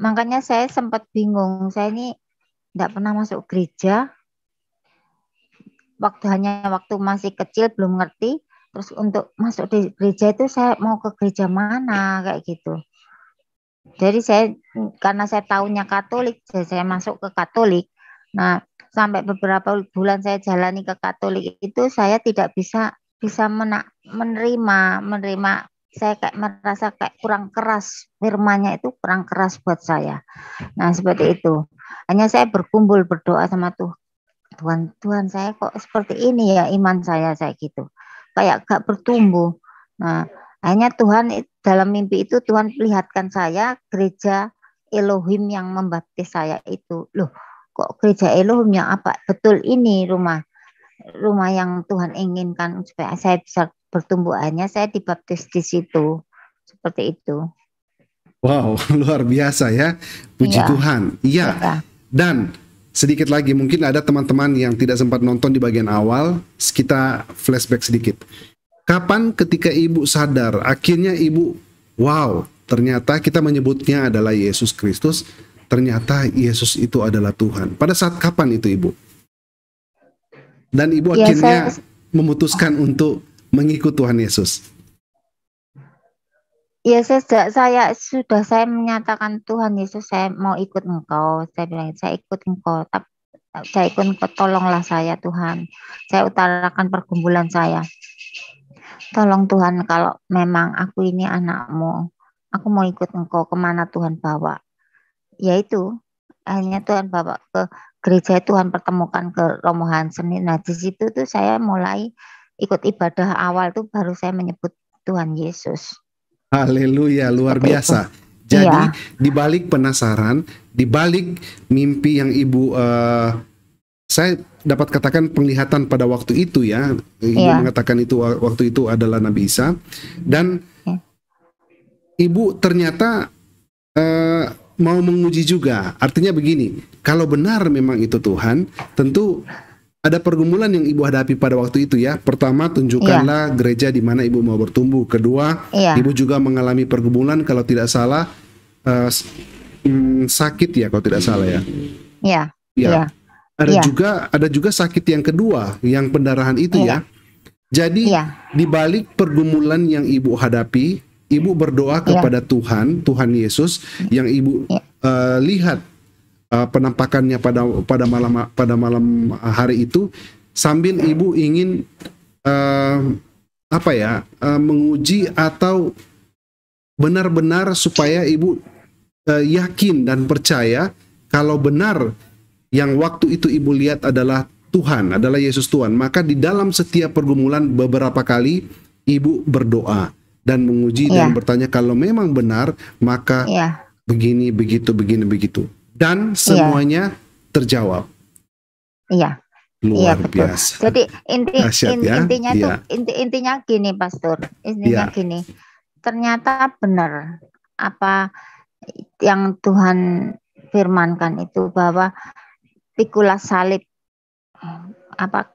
Makanya saya sempat bingung. Saya ini enggak pernah masuk gereja. Waktu masih kecil belum ngerti. Terus untuk masuk di gereja itu saya mau ke gereja mana kayak gitu. Jadi karena saya tahunya Katolik, jadi saya masuk ke Katolik. Nah, sampai beberapa bulan saya jalani ke Katolik itu saya tidak bisa menerima. Saya kayak merasa kayak kurang keras, firman-Nya itu kurang keras buat saya. Nah, seperti itu. Hanya saya berkumpul berdoa sama Tuhan saya kok seperti ini ya iman saya gitu. Kayak gak bertumbuh. Nah, akhirnya Tuhan dalam mimpi itu Tuhan perlihatkan saya gereja Elohim yang membaptis saya itu. Loh, kok gereja Elohim yang apa? Betul ini rumah yang Tuhan inginkan supaya saya bisa bertumbuh. Akhirnya saya dibaptis di situ. Seperti itu. Wow, luar biasa ya. Puji Iya. Tuhan. Iya. Iya. Dan sedikit lagi, mungkin ada teman-teman yang tidak sempat nonton di bagian awal, kita flashback sedikit. Kapan ketika ibu sadar, akhirnya ibu, wow, ternyata kita menyebutnya adalah Yesus Kristus, ternyata Yesus itu adalah Tuhan. Pada saat kapan itu ibu? Dan ibu Ya, akhirnya memutuskan untuk mengikut Tuhan Yesus. Ya, sejak saya menyatakan Tuhan Yesus, saya mau ikut Engkau. Saya bilang, saya ikut Engkau. Saya ikut Engkau, tolonglah saya Tuhan. Saya utarakan pergumulan saya. Tolong Tuhan, kalau memang aku ini anakmu, aku mau ikut Engkau kemana Tuhan bawa. Yaitu, akhirnya Tuhan bawa ke gereja, Tuhan pertemukan ke Romo Hansen. Nah, di situ tuh saya mulai ikut ibadah awal tuh baru saya menyebut Tuhan Yesus. Haleluya, luar biasa. Jadi di balik penasaran, di balik mimpi yang ibu, saya dapat katakan penglihatan pada waktu itu ya, ibu mengatakan itu waktu itu adalah Nabi Isa, dan ibu ternyata mau menguji juga. Artinya begini, kalau benar memang itu Tuhan, tentu ada pergumulan yang ibu hadapi pada waktu itu ya. Pertama, tunjukkanlah gereja di mana ibu mau bertumbuh. Kedua, ibu juga mengalami pergumulan kalau tidak salah sakit ya, kalau tidak salah ya. Iya. Ada juga sakit yang kedua, yang pendarahan itu ya. Jadi di balik pergumulan yang ibu hadapi, ibu berdoa kepada Tuhan Yesus yang ibu lihat penampakannya pada malam hari itu, sambil ibu ingin menguji atau benar-benar supaya ibu yakin dan percaya kalau benar yang waktu itu ibu lihat adalah Tuhan, adalah Yesus Tuhan. Maka di dalam setiap pergumulan beberapa kali ibu berdoa dan menguji dan bertanya kalau memang benar, maka begini begitu. Dan semuanya terjawab. Luar biasa. Jadi intinya gini, Pastor. Intinya gini. Ternyata benar apa yang Tuhan firmankan itu, bahwa pikul salib,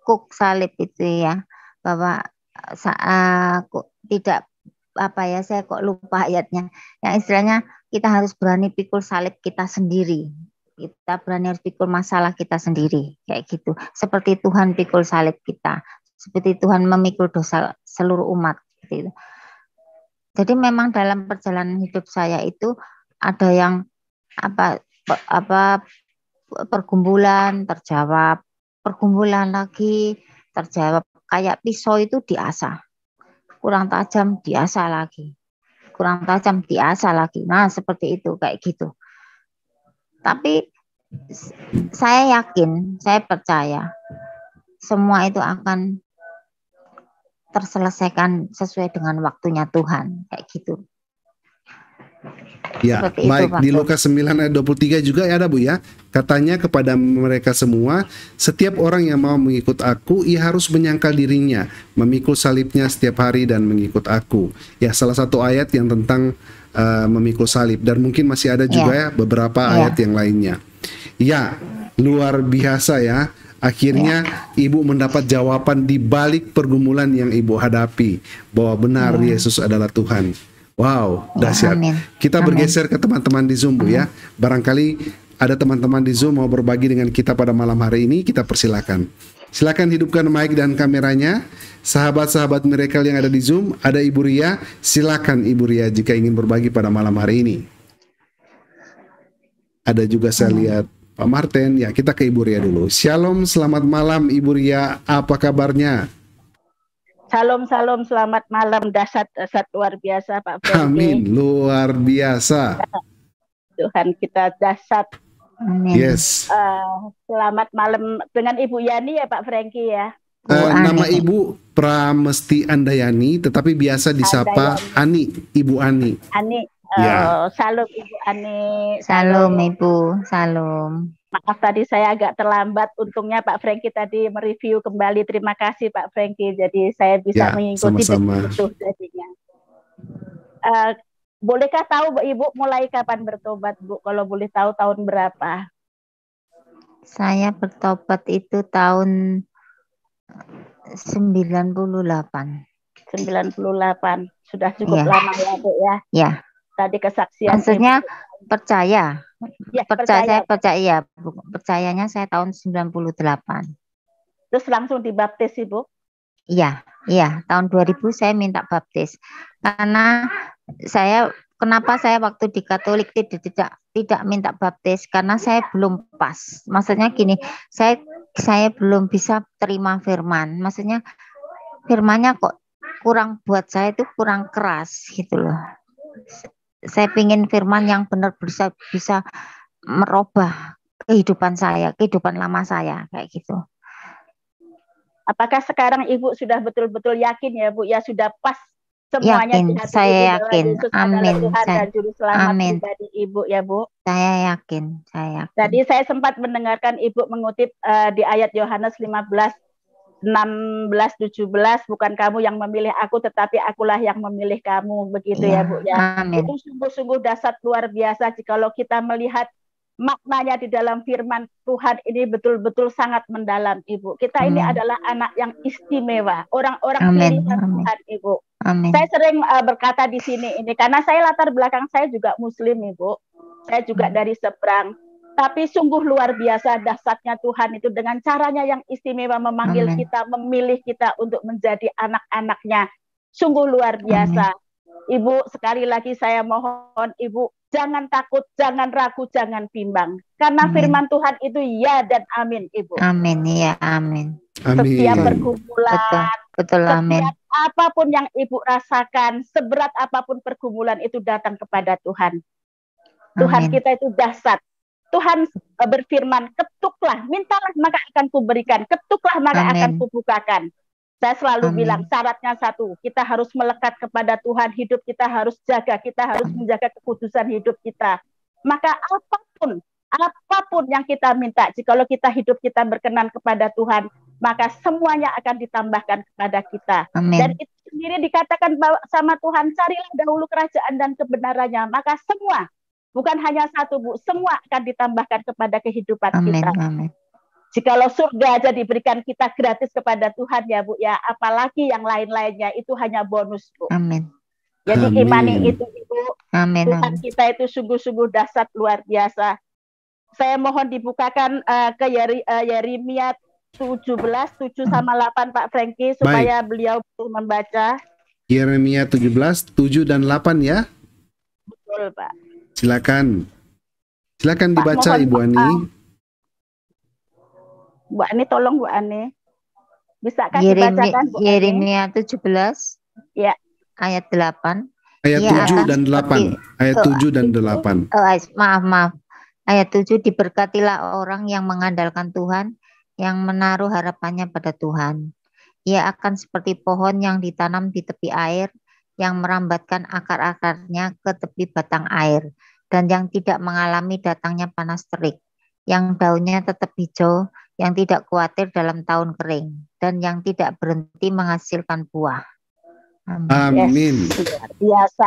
kuk salib itu ya, bahwa tidak saya kok lupa ayatnya. Yang istilahnya kita harus berani pikul salib kita sendiri. Kita berani harus pikul masalah kita sendiri. Kayak gitu. Seperti Tuhan pikul salib kita. Seperti Tuhan memikul dosa seluruh umat. Gitu. Jadi memang dalam perjalanan hidup saya itu ada yang pergumulan terjawab. Pergumulan lagi terjawab. Kayak pisau itu diasah. Kurang tajam diasah lagi, kurang tajam diasah lagi. Nah, seperti itu, kayak gitu. Tapi saya yakin, saya percaya semua itu akan terselesaikan sesuai dengan waktunya Tuhan, kayak gitu. Ya, seperti baik itu, di Lukas 9 ayat 23 juga ada Bu ya. Katanya kepada mereka semua, setiap orang yang mau mengikut aku, ia harus menyangkal dirinya, memikul salibnya setiap hari dan mengikut aku. Ya, salah satu ayat yang tentang memikul salib, dan mungkin masih ada juga ya beberapa ayat yang lainnya. Ya, luar biasa ya. Akhirnya ibu mendapat jawaban di balik pergumulan yang ibu hadapi, bahwa benar Yesus adalah Tuhan. Wow, dahsyat. Kita bergeser ke teman-teman di Zoom Bu ya. Barangkali ada teman-teman di Zoom mau berbagi dengan kita pada malam hari ini, kita persilakan. Silakan hidupkan mic dan kameranya. Sahabat-sahabat Miracle yang ada di Zoom, ada Ibu Ria. Silakan Ibu Ria jika ingin berbagi pada malam hari ini. Ada juga saya lihat Pak Martin. Ya, kita ke Ibu Ria dulu. Shalom, selamat malam Ibu Ria. Apa kabarnya? Salam, selamat malam. Dahsyat luar biasa Pak Freddy. Amin, luar biasa. Tuhan kita dahsyat. Amin. Yes. Selamat malam dengan Ibu Yani ya Pak Frankie ya. Nama Ibu Pramesti Andayani, tetapi biasa disapa Ani, Ibu Ani. Ani, Ya. salam Ibu Ani. Salam Ibu, salam. Maaf tadi saya agak terlambat. Untungnya Pak Frankie tadi mereview kembali. Terima kasih Pak Frankie. Jadi saya bisa mengikuti dengan utuh jadinya. Bolehkah tahu Ibu mulai kapan bertobat Bu? Kalau boleh tahu tahun berapa? Saya bertobat itu tahun 98. 98. Sudah cukup lama ya Bu ya? Ya. Tadi kesaksian. Maksudnya percaya. Ya, Percayanya saya tahun 98. Terus langsung dibaptis Ibu? Iya, tahun 2000 saya minta baptis. Karena kenapa saya waktu di Katolik tidak minta baptis? Karena saya belum pas. Maksudnya gini, saya belum bisa terima firman. Maksudnya firmannya kok kurang, buat saya itu kurang keras gitu loh. Saya pingin firman yang benar bisa merubah kehidupan saya, kehidupan lama saya kayak gitu. Apakah sekarang Ibu sudah betul-betul yakin ya Bu ya, sudah pas semuanya yakin, di hati saya Ibu yakin. Yesus Amin. Tuhan dan Juru Selamat Amin. pribadi Ibu ya Bu. Saya yakin. Tadi saya sempat mendengarkan Ibu mengutip di ayat Yohanes 15, 16, 17, bukan kamu yang memilih aku tetapi akulah yang memilih kamu, begitu ya Bu ya. Amin. Itu sungguh-sungguh dasar luar biasa jikalau kita melihat maknanya di dalam firman Tuhan ini betul-betul sangat mendalam Ibu. Kita ini adalah anak yang istimewa, orang-orang pilihan Tuhan Ibu. Amin. Saya sering berkata di sini ini karena saya latar belakang saya juga Muslim Ibu. Saya juga dari seberang. Tapi sungguh luar biasa dahsyatnya Tuhan itu dengan caranya yang istimewa memanggil kita, memilih kita untuk menjadi anak-anaknya. Sungguh luar biasa. Ibu, sekali lagi saya mohon Ibu, jangan takut, jangan ragu, jangan bimbang. Karena firman Tuhan itu ya dan amin, Ibu. Amin, ya amin. Setiap pergumulan, betul, amin. Setiap apapun yang Ibu rasakan, seberat apapun pergumulan itu datang kepada Tuhan. Tuhan kita itu dahsyat. Tuhan berfirman, ketuklah, mintalah maka akan kuberikan, ketuklah maka akan kubukakan. Saya selalu bilang syaratnya satu, kita harus melekat kepada Tuhan, hidup kita harus jaga, kita harus menjaga kekudusan hidup kita. Maka apapun yang kita minta, jikalau kita hidup kita berkenan kepada Tuhan, maka semuanya akan ditambahkan kepada kita. Dan itu sendiri dikatakan bahwa sama Tuhan, carilah dahulu kerajaan dan kebenarannya, maka semua, bukan hanya satu Bu, semua akan ditambahkan kepada kehidupan kita. Jikalau surga aja diberikan kita gratis kepada Tuhan ya Bu ya, apalagi yang lain-lainnya itu hanya bonus Bu. Amin. Jadi imani itu Ibu, Tuhan kita itu sungguh-sungguh dahsyat luar biasa. Saya mohon dibukakan ke Yeremia 17, 7 sama 8 Pak Frankie supaya beliau membaca. Yeremia 17, 7 dan 8 ya. Betul Pak. Silakan Pak, dibaca Ibu Ani. Bu Ani, tolong Bu Ani. Bisakah dibacakan Bu Ani? Yeremia 17 ya. Ayat 8. Ayat 7 dan 8. Ayat 7 dan 8. Maaf. Ayat 7, diberkatilah orang yang mengandalkan Tuhan, yang menaruh harapannya pada Tuhan. Ia akan seperti pohon yang ditanam di tepi air, yang merambatkan akar-akarnya ke tepi batang air, dan yang tidak mengalami datangnya panas terik, yang daunnya tetap hijau, yang tidak khawatir dalam tahun kering, dan yang tidak berhenti menghasilkan buah. Amin. Luar biasa.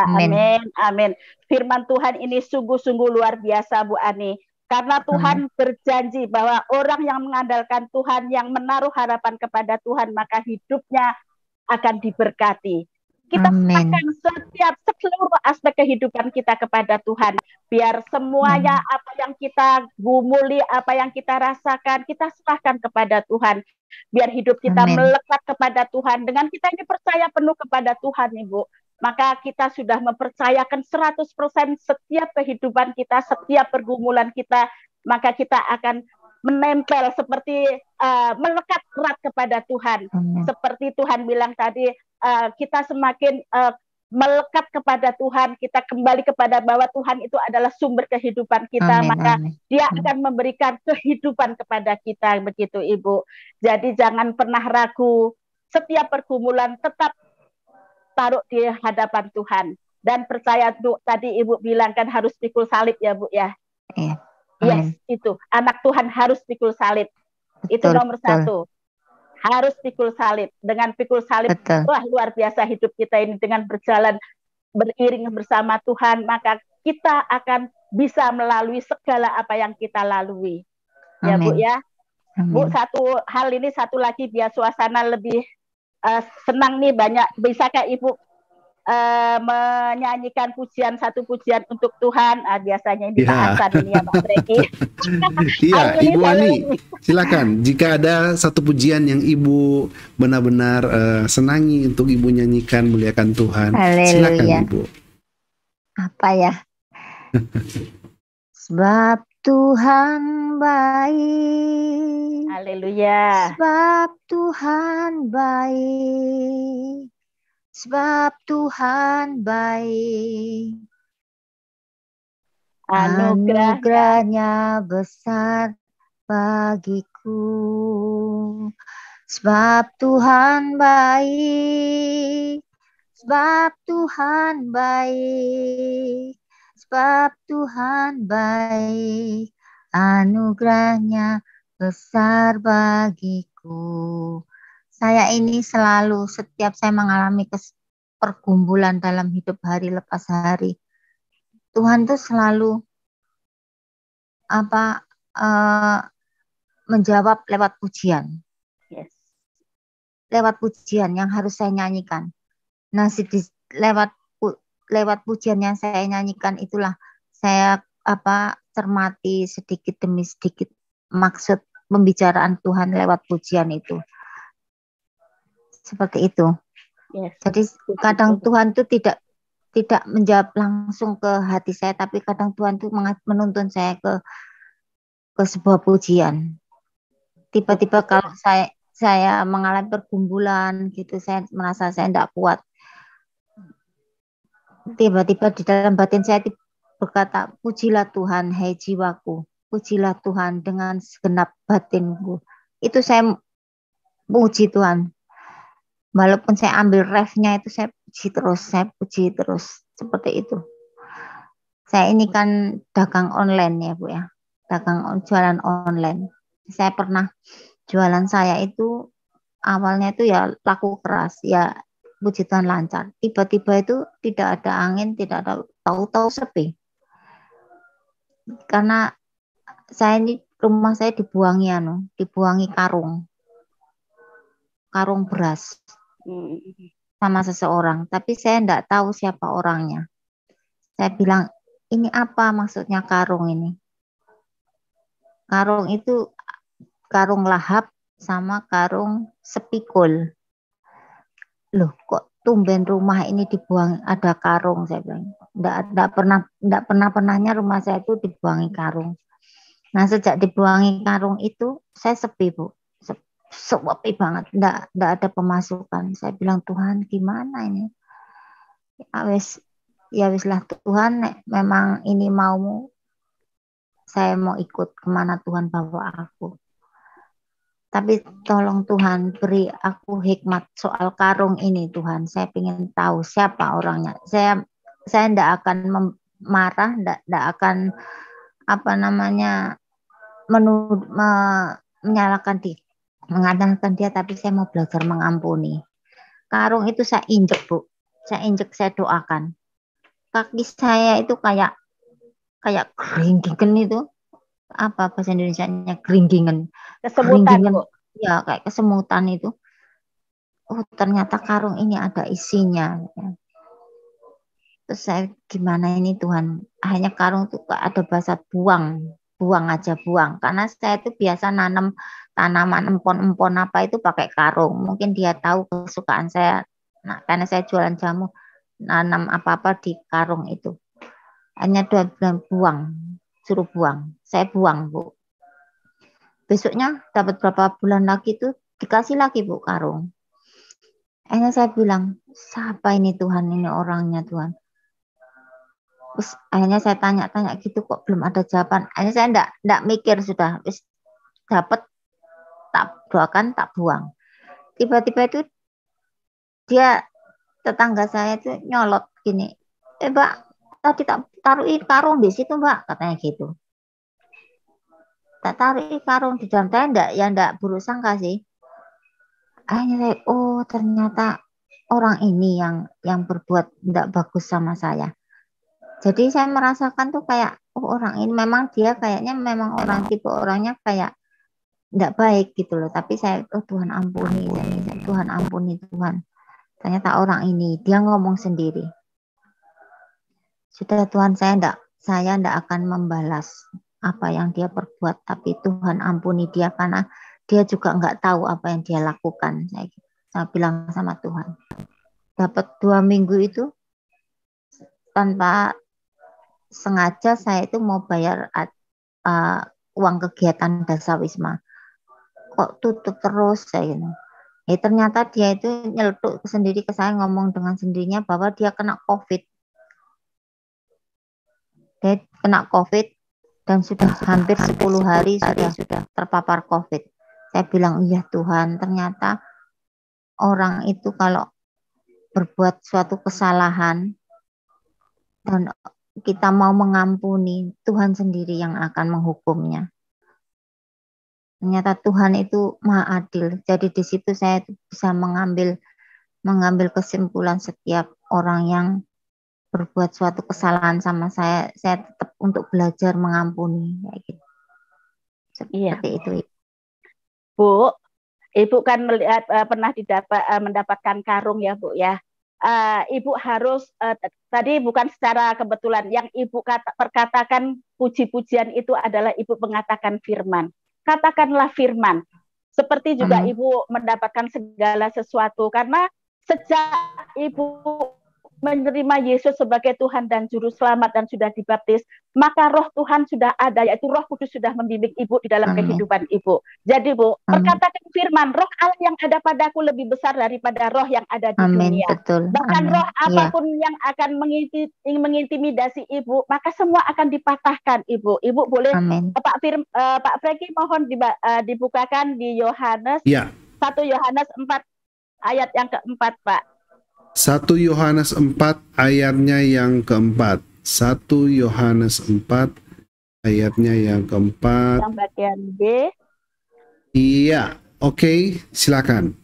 Amin. Firman Tuhan ini sungguh-sungguh luar biasa Bu Ani. Karena Tuhan berjanji bahwa orang yang mengandalkan Tuhan, yang menaruh harapan kepada Tuhan, maka hidupnya akan diberkati. Kita serahkan seluruh aspek kehidupan kita kepada Tuhan. Biar semuanya apa yang kita gumuli, apa yang kita rasakan, kita serahkan kepada Tuhan. Biar hidup kita melekat kepada Tuhan. Dengan kita ini percaya penuh kepada Tuhan Ibu, maka kita sudah mempercayakan 100% setiap kehidupan kita, setiap pergumulan kita, maka kita akan menempel seperti melekat erat kepada Tuhan. Seperti Tuhan bilang tadi, kita semakin melekat kepada Tuhan, kita kembali kepada bahwa Tuhan itu adalah sumber kehidupan kita, maka Dia akan memberikan kehidupan kepada kita, begitu Ibu. Jadi jangan pernah ragu, setiap pergumulan tetap taruh di hadapan Tuhan. Dan percaya tuh, tadi Ibu bilang kan harus pikul salib ya Bu ya. Yes, itu. Anak Tuhan harus pikul salib. Itu nomor satu. Harus pikul salib. Dengan pikul salib, wah luar biasa hidup kita ini. Dengan berjalan beriring bersama Tuhan, maka kita akan bisa melalui segala apa yang kita lalui. Ya Bu ya. Bu, satu hal ini, satu lagi biar suasana lebih senang nih, banyak. Bisakah Ibu menyanyikan pujian, satu pujian untuk Tuhan? Biasanya ini Pak Hasan ini ya Pak Breki. Iya, Ibu Ani, silakan. Jika ada satu pujian yang Ibu benar-benar senangi untuk Ibu nyanyikan, muliakan Tuhan. Haleluya. Silakan Ibu. Apa ya? Sebab Tuhan baik. Haleluya. Sebab Tuhan baik. Sebab Tuhan baik. Anugerahnya besar bagiku. Sebab Tuhan baik. Sebab Tuhan baik. Sebab Tuhan baik. Anugerahnya besar bagiku. Saya ini selalu, setiap saya mengalami pergumulan dalam hidup hari lepas hari, Tuhan tuh selalu menjawab lewat pujian. Yes. Lewat pujian yang harus saya nyanyikan. Nah, lewat pujian yang saya nyanyikan itulah saya cermati sedikit demi sedikit maksud pembicaraan Tuhan lewat pujian itu. Seperti itu. Yes. Jadi kadang Tuhan itu tidak menjawab langsung ke hati saya, tapi kadang Tuhan itu menuntun saya ke sebuah pujian. Tiba-tiba kalau saya mengalami pergumulan gitu, saya merasa saya tidak kuat. Tiba-tiba di dalam batin saya berkata, pujilah Tuhan, hai jiwaku, pujilah Tuhan dengan segenap batinku. Itu saya puji Tuhan. Walaupun saya ambil refnya itu saya puji terus, seperti itu. Saya ini kan dagang online ya Bu ya, jualan online. Saya pernah jualan saya itu awalnya itu ya laku keras, ya puji Tuhan lancar. Tiba-tiba itu tidak ada angin, tidak ada, tahu-tahu sepi. Karena saya ini rumah saya dibuangi karung beras sama seseorang, tapi saya tidak tahu siapa orangnya. Saya bilang, ini apa maksudnya karung ini? Karung itu karung lahap sama karung sepikul. Loh, kok tumben rumah ini dibuang ada karung? Saya bilang, tidak pernahnya rumah saya itu dibuangi karung. Nah, sejak dibuangi karung itu saya sepi Bu. Sepi banget, enggak ada pemasukan. Saya bilang, Tuhan gimana ini? Ya wis lah Tuhan, memang ini maumu, saya mau ikut kemana Tuhan bawa aku. Tapi tolong Tuhan beri aku hikmat soal karung ini Tuhan. Saya ingin tahu siapa orangnya. Saya enggak akan marah, enggak akan menyalahkan diri. Mengandalkan dia, tapi saya mau belajar mengampuni. Karung itu saya injek Bu, saya doakan. Kaki saya itu kayak geringgingan itu, apa bahasa Indonesianya, geringgingan. Kesemutan Bu. Ya kayak kesemutan itu. Oh ternyata karung ini ada isinya. Terus saya gimana ini Tuhan? Akhirnya karung itu ada bahasa buang aja, karena saya itu biasa nanam tanaman empon apa itu pakai karung. Mungkin dia tahu kesukaan saya. Nah, karena saya jualan jamu, nanam apa-apa di karung itu. Hanya 2 bulan suruh buang. Saya buang Bu. Besoknya dapat berapa bulan lagi itu dikasih lagi Bu karung. Akhirnya saya bilang, siapa ini Tuhan, ini orangnya Tuhan. Terus akhirnya saya tanya-tanya gitu kok belum ada jawaban. Akhirnya saya enggak mikir sudah, wis dapat tak doakan tak buang. Tiba-tiba itu dia tetangga saya itu nyolot gini, Mbak, tadi tak taruhin karung di situ Mbak, katanya gitu. Tak taruhin karung di dalam, saya enggak berusaha sih. Akhirnya saya, oh ternyata orang ini yang berbuat tidak bagus sama saya. Jadi saya merasakan tuh kayak, oh orang ini memang dia kayaknya memang orang tipe orangnya kayak tidak baik gitu loh. Tapi saya, oh Tuhan ampuni, Tuhan ampuni Tuhan. Ternyata orang ini dia ngomong sendiri. Sudah Tuhan, saya enggak akan membalas apa yang dia perbuat, tapi Tuhan ampuni dia karena dia juga enggak tahu apa yang dia lakukan. Saya bilang sama Tuhan. Dapat 2 minggu itu tanpa sengaja saya itu mau bayar uang kegiatan Dasawisma. Kok tutup terus saya gitu. Ternyata dia itu nyeletuk sendiri ke saya, ngomong dengan sendirinya bahwa dia kena COVID. Dia kena COVID dan sudah hampir 10 hari sudah terpapar COVID. Saya bilang, iya Tuhan, ternyata orang itu kalau berbuat suatu kesalahan dan kita mau mengampuni, Tuhan sendiri yang akan menghukumnya. Ternyata Tuhan itu Maha Adil. Jadi di situ saya bisa mengambil kesimpulan setiap orang yang berbuat suatu kesalahan sama saya tetap untuk belajar mengampuni kayak gitu. Seperti itu. Bu, Ibu kan melihat pernah mendapatkan karung ya Bu ya. Ibu harus tadi bukan secara kebetulan yang Ibu perkatakan puji-pujian itu adalah Ibu mengatakan firman. Katakanlah firman. Seperti juga Ibu mendapatkan segala sesuatu karena sejak Ibu menerima Yesus sebagai Tuhan dan Juru Selamat dan sudah dibaptis, maka roh Tuhan sudah ada, yaitu Roh Kudus sudah membimbing Ibu di dalam kehidupan Ibu. Jadi Bu, perkatakan firman, roh Allah yang ada padaku lebih besar daripada roh yang ada di dunia. Betul. Bahkan roh apapun yang akan mengintimidasi Ibu, maka semua akan dipatahkan Ibu. Ibu boleh, Pak Franky mohon dibukakan di Yohanes, 1 Yohanes 4 ayat yang keempat Pak. 1 Yohanes 4 ayatnya yang keempat. 1 Yohanes 4 ayatnya yang keempat. Yang bagian B. Iya, oke, silakan.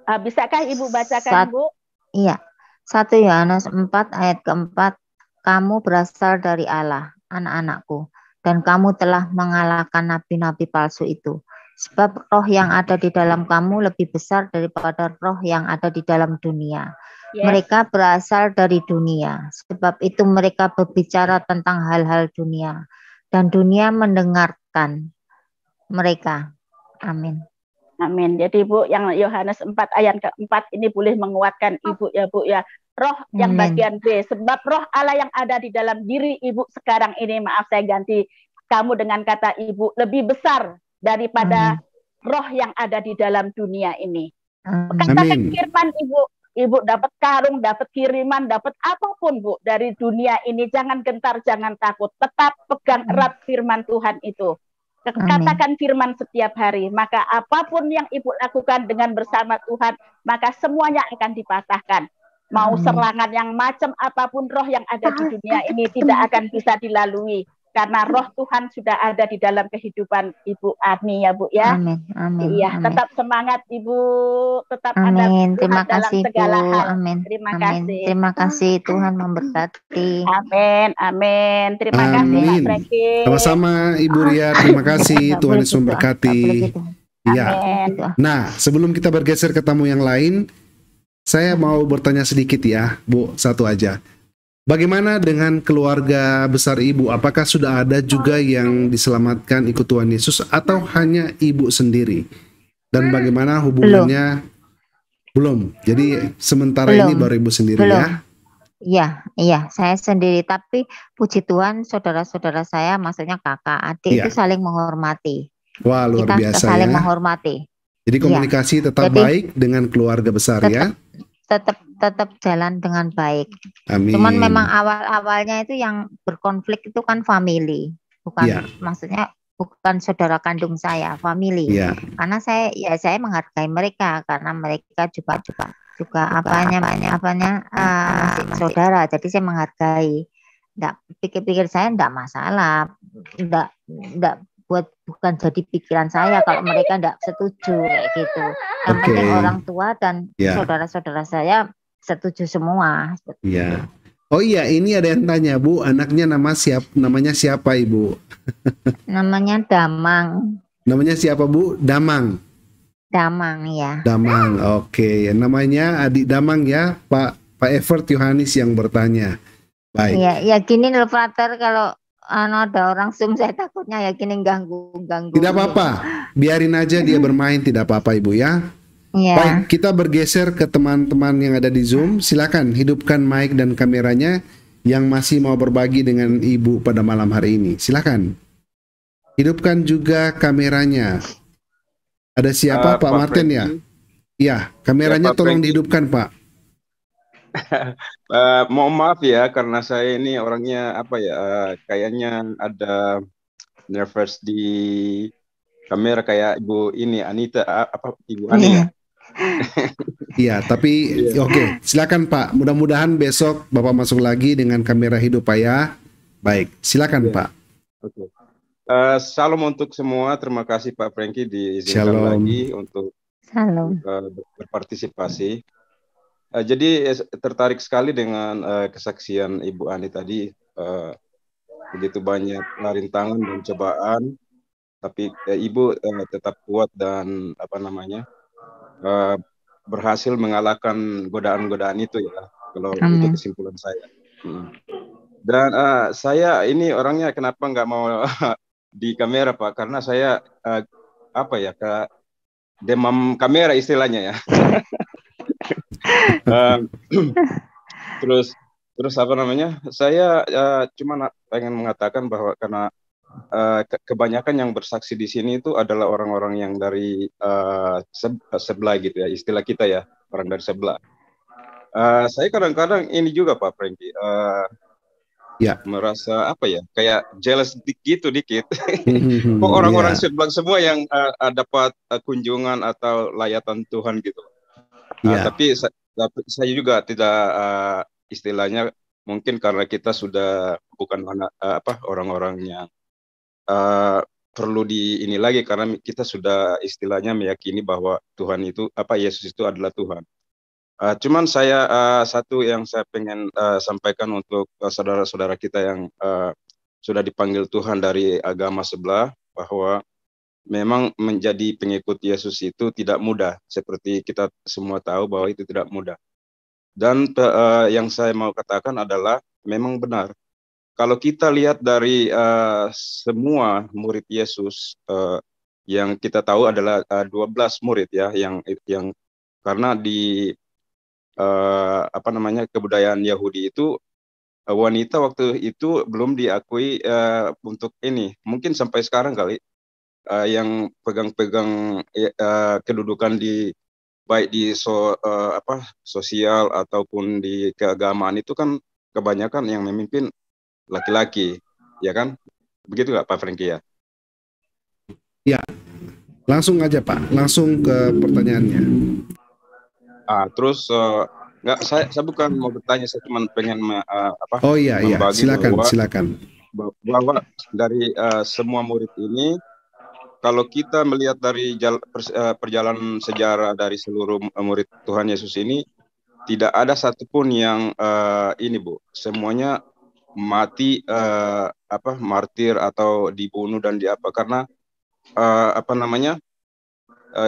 Bisakah Ibu bacakan, Bu? Iya. 1 Yohanes 4 ayat keempat. Kamu berasal dari Allah, anak-anakku, dan kamu telah mengalahkan nabi-nabi palsu itu. Sebab roh yang ada di dalam kamu lebih besar daripada roh yang ada di dalam dunia. Mereka berasal dari dunia. Sebab itu mereka berbicara tentang hal-hal dunia. Dan dunia mendengarkan mereka. Amin. Amin. Jadi Bu, yang Yohanes 4 ayat keempat ini boleh menguatkan Ibu ya Bu ya. Roh yang bagian B. Sebab roh Allah yang ada di dalam diri Ibu sekarang ini, maaf saya ganti kamu dengan kata Ibu, lebih besar daripada roh yang ada di dalam dunia ini. Katakan firman Ibu, Ibu dapat karung, dapat kiriman, dapat apapun Bu dari dunia ini, jangan gentar, jangan takut, tetap pegang erat firman Tuhan itu. Katakan firman setiap hari, maka apapun yang Ibu lakukan dengan bersama Tuhan, maka semuanya akan dipatahkan. Mau serangan yang macam apapun roh yang ada di dunia ini tidak akan bisa dilalui. Karena roh Tuhan sudah ada di dalam kehidupan Ibu Ani ya Bu ya. Amin. Amin. Iya, amin. tetap semangat Ibu, tetap amin. ada Terima dalam kasih segala Bu. hal. Amin. Terima amin. kasih. Terima kasih, Tuhan memberkati. Amin. Amin. Terima kasih Pak Franky. Sama-sama Ibu Ria, terima kasih. Tuhan Yesus memberkati. Iya. Nah, sebelum kita bergeser ke tamu yang lain, saya mau bertanya sedikit ya, Bu, satu aja. Bagaimana dengan keluarga besar Ibu? Apakah sudah ada juga yang diselamatkan ikut Tuhan Yesus atau hanya Ibu sendiri? Dan bagaimana hubungannya? Belum. Jadi sementara ini baru Ibu sendiri ya? Iya, saya sendiri. Tapi puji Tuhan, saudara-saudara saya, maksudnya kakak, adik itu saling menghormati. Wah, luar biasa saling menghormati. Jadi komunikasi tetap Jadi, baik dengan keluarga besar ya. Tetap jalan dengan baik. Amin. Cuman memang awal-awalnya itu yang berkonflik itu kan family, bukan Ya. maksudnya bukan saudara kandung saya, family. Ya. Karena saya menghargai mereka karena mereka juga apanya masih saudara. Jadi saya menghargai. Enggak pikir-pikir saya enggak masalah. Enggak bukan jadi pikiran saya kalau mereka enggak setuju kayak gitu. Yang penting orang tua dan saudara-saudara saya setuju semua. Iya. Oh iya, ini ada yang tanya, Bu, anaknya namanya siapa, Ibu? Namanya Damang. Namanya siapa, Bu? Damang. Damang ya. Damang. Oke. Namanya adik Damang ya, Pak Evert Yohanis yang bertanya. Baik. Iya, ya gini loh, Frater, kalau ada orang Zoom saya takutnya ya gini ganggu. Tidak apa-apa. Biarin aja dia bermain, tidak apa-apa, Ibu ya. Ya. Baik, kita bergeser ke teman-teman yang ada di Zoom. Silakan hidupkan mic dan kameranya yang masih mau berbagi dengan Ibu pada malam hari ini. Silakan. Hidupkan juga kameranya. Ada siapa, Pak Martin ya? Iya, kameranya tolong dihidupkan, Pak. Mohon maaf ya, karena saya ini orangnya kayaknya ada nervous di kamera kayak Ibu ini Anita, Ibu Ani ya. Iya, tapi oke, silakan Pak. Mudah-mudahan besok Bapak masuk lagi dengan kamera hidup Pak ya. Baik, silakan Pak. Oke. Salam untuk semua. Terima kasih Pak Frankie diizinkan lagi untuk berpartisipasi. Jadi tertarik sekali dengan kesaksian Ibu Ani tadi. Begitu banyak rintangan dan cobaan, tapi Ibu tetap kuat dan berhasil mengalahkan godaan-godaan itu ya. Kalau itu kesimpulan saya. Dan saya ini orangnya kenapa nggak mau di kamera Pak? Karena saya demam kamera istilahnya ya. Terus saya cuma pengen mengatakan bahwa karena kebanyakan yang bersaksi di sini itu adalah orang-orang yang dari sebelah gitu ya, istilah kita ya, orang dari sebelah. Saya kadang-kadang ini juga Pak Frankie merasa kayak jealous dikit. Kok orang-orang sebelah semua yang dapat kunjungan atau layatan Tuhan gitu. Tapi saya juga tidak istilahnya mungkin karena kita sudah bukan orang-orang yang perlu ini lagi, karena kita sudah istilahnya meyakini bahwa Tuhan itu Yesus itu adalah Tuhan. Cuman saya satu yang saya pengen sampaikan untuk saudara-saudara kita yang sudah dipanggil Tuhan dari agama sebelah, bahwa memang menjadi pengikut Yesus itu tidak mudah, seperti kita semua tahu bahwa itu tidak mudah. Dan yang saya mau katakan adalah memang benar. Kalau kita lihat dari semua murid Yesus yang kita tahu adalah 12 murid ya, yang karena di kebudayaan Yahudi itu wanita waktu itu belum diakui untuk ini, mungkin sampai sekarang kali. Yang pegang-pegang kedudukan baik di sosial ataupun di keagamaan itu kan kebanyakan yang memimpin laki-laki, ya kan? Begitu nggak Pak Frankie ya? Ya, langsung aja Pak, langsung ke pertanyaannya. Terus saya bukan mau bertanya, saya cuma pengen silakan. Bahwa dari semua murid ini, kalau kita melihat dari perjalanan sejarah dari seluruh murid Tuhan Yesus ini, tidak ada satupun yang ini Bu, semuanya mati martir atau dibunuh dan karena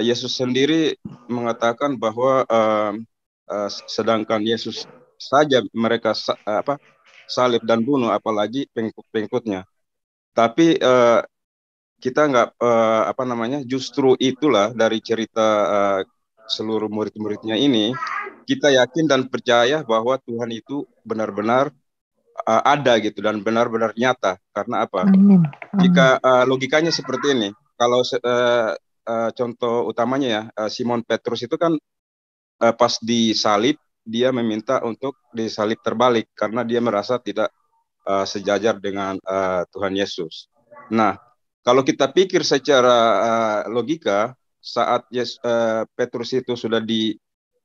Yesus sendiri mengatakan bahwa sedangkan Yesus saja mereka salib dan bunuh, apalagi pengikut-pengikutnya. Tapi kita nggak justru itulah dari cerita seluruh murid-muridnya ini, kita yakin dan percaya bahwa Tuhan itu benar-benar ada gitu dan benar-benar nyata. Karena apa? Jika logikanya seperti ini, kalau contoh utamanya ya, Simon Petrus itu kan pas disalib dia meminta untuk disalib terbalik karena dia merasa tidak sejajar dengan Tuhan Yesus. Nah, kalau kita pikir secara logika, saat Petrus itu sudah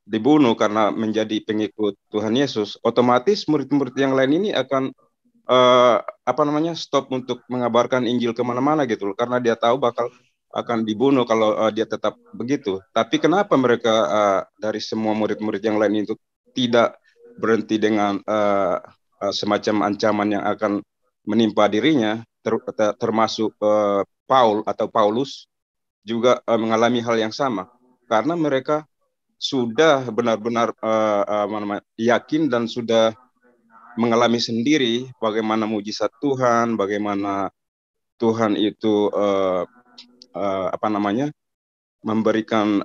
dibunuh karena menjadi pengikut Tuhan Yesus, otomatis murid-murid yang lain ini akan stop untuk mengabarkan Injil kemana-mana gitu loh, karena dia tahu bakal akan dibunuh kalau dia tetap begitu. Tapi kenapa mereka dari semua murid-murid yang lain itu tidak berhenti dengan semacam ancaman yang akan menimpa dirinya, termasuk Paulus juga mengalami hal yang sama, karena mereka sudah benar-benar yakin dan sudah mengalami sendiri bagaimana mujizat Tuhan, bagaimana Tuhan itu memberikan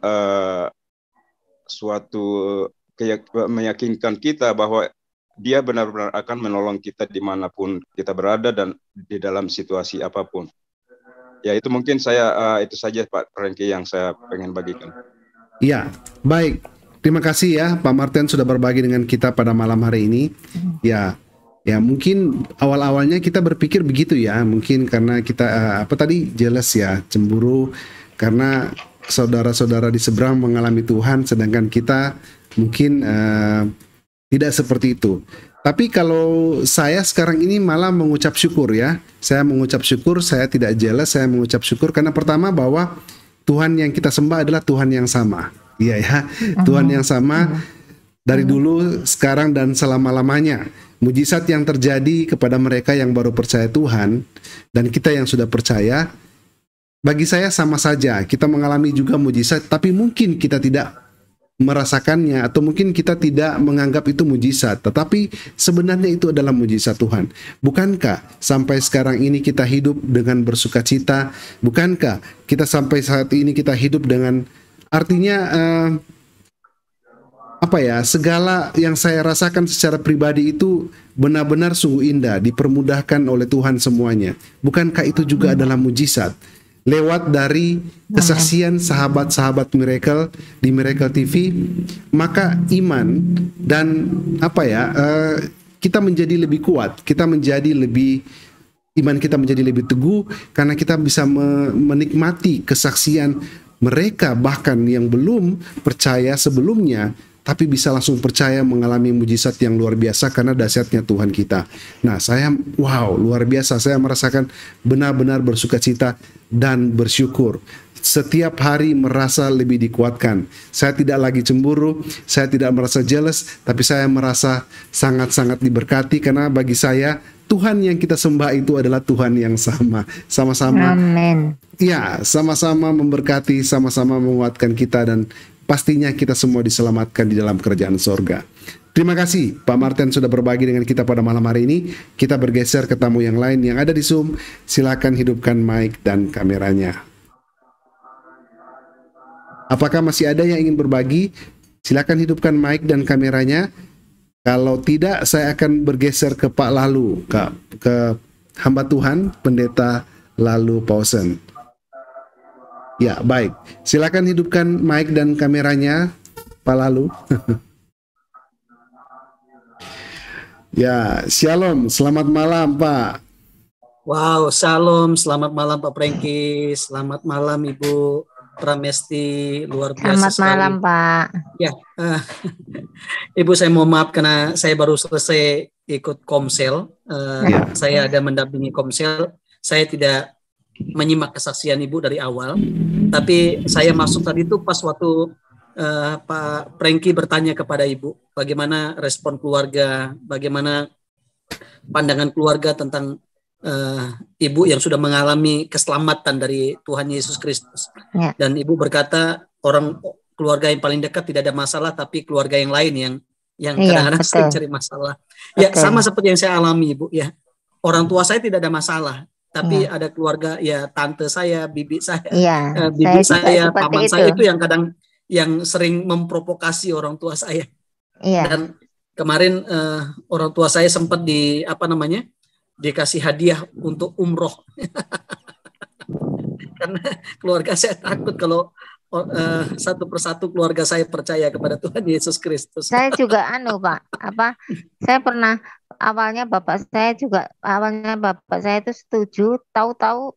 suatu meyakinkan kita bahwa Dia benar-benar akan menolong kita dimanapun kita berada dan di dalam situasi apapun. Ya, itu mungkin itu saja Pak Franky yang saya pengen bagikan. Ya, baik. Terima kasih ya Pak Martin sudah berbagi dengan kita pada malam hari ini. Ya mungkin awal-awalnya kita berpikir begitu ya. Mungkin karena kita jealous ya, cemburu karena saudara-saudara di seberang mengalami Tuhan, sedangkan kita mungkin tidak seperti itu. Tapi kalau saya sekarang ini malah mengucap syukur ya. Saya mengucap syukur, saya tidak jealous, saya mengucap syukur karena pertama bahwa Tuhan yang kita sembah adalah Tuhan yang sama. Iya ya, Tuhan yang sama dari dulu, sekarang dan selama-lamanya. Mujizat yang terjadi kepada mereka yang baru percaya Tuhan dan kita yang sudah percaya, bagi saya sama saja. Kita mengalami juga mujizat, tapi mungkin kita tidak merasakannya atau mungkin kita tidak menganggap itu mujizat, tetapi sebenarnya itu adalah mujizat Tuhan. Bukankah sampai sekarang ini kita hidup dengan bersukacita? Bukankah kita sampai saat ini kita hidup dengan artinya segala yang saya rasakan secara pribadi itu benar-benar sungguh indah, dipermudahkan oleh Tuhan semuanya. Bukankah itu juga adalah mujizat? Lewat dari kesaksian sahabat-sahabat Miracle di Miracle TV, maka iman dan kita menjadi lebih kuat, iman kita menjadi lebih teguh karena kita bisa menikmati kesaksian mereka bahkan yang belum percaya sebelumnya, tapi bisa langsung percaya mengalami mujizat yang luar biasa karena dahsyatnya Tuhan kita. Nah, luar biasa. Saya merasakan benar-benar bersukacita dan bersyukur. Setiap hari merasa lebih dikuatkan. Saya tidak lagi cemburu, saya tidak merasa jealous, tapi saya merasa sangat-sangat diberkati karena bagi saya Tuhan yang kita sembah itu adalah Tuhan yang sama. Sama-sama. Amin. Ya, sama-sama memberkati, sama-sama menguatkan kita dan pastinya kita semua diselamatkan di dalam kerajaan sorga. Terima kasih Pak Martin sudah berbagi dengan kita pada malam hari ini. Kita bergeser ke tamu yang lain yang ada di Zoom. Silakan hidupkan mic dan kameranya. Apakah masih ada yang ingin berbagi? Silakan hidupkan mic dan kameranya. Kalau tidak, saya akan bergeser ke Pak Lalu, ke hamba Tuhan, Pendeta Lalu Pausen. Ya, baik. Silakan hidupkan mic dan kameranya, Pak Lalu. Ya, shalom. Selamat malam, Pak. Wow, shalom. Selamat malam, Pak Franky. Selamat malam, Ibu Pramesti. Luar biasa Selamat malam, Pak. Ya, Ibu, saya mohon maaf karena saya baru selesai ikut Komsel. Saya ada mendampingi Komsel. Saya tidak menyimak kesaksian Ibu dari awal, tapi saya masuk tadi itu pas waktu Pak Franky bertanya kepada Ibu bagaimana respon keluarga, bagaimana pandangan keluarga tentang Ibu yang sudah mengalami keselamatan dari Tuhan Yesus Kristus. Dan Ibu berkata keluarga yang paling dekat tidak ada masalah, tapi keluarga yang lain yang kadang-kadang sering cari masalah. Ya, sama seperti yang saya alami, Ibu. Ya, orang tua saya tidak ada masalah, tapi ada keluarga, ya tante saya, bibi saya, bibi saya, paman saya itu yang kadang yang sering memprovokasi orang tua saya. Dan kemarin orang tua saya sempat dikasih hadiah untuk umroh. karena keluarga saya takut kalau satu persatu keluarga saya percaya kepada Tuhan Yesus Kristus. Saya juga Pak, saya pernah awalnya bapak saya itu setuju, tahu-tahu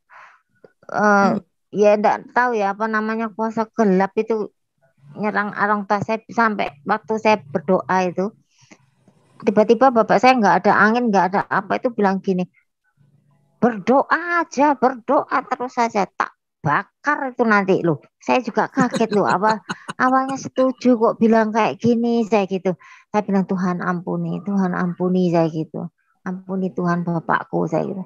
ya enggak tahu ya apa namanya kuasa gelap itu nyerang orang tua saya, sampai waktu saya berdoa itu tiba-tiba bapak saya nggak ada angin, nggak ada apa, itu bilang gini, berdoa aja, berdoa terus saja, tak bakar itu nanti loh. Saya juga kaget loh, awalnya setuju kok bilang kayak gini, saya gitu. Saya bilang Tuhan ampuni saya gitu, ampuni Tuhan bapakku, saya gitu.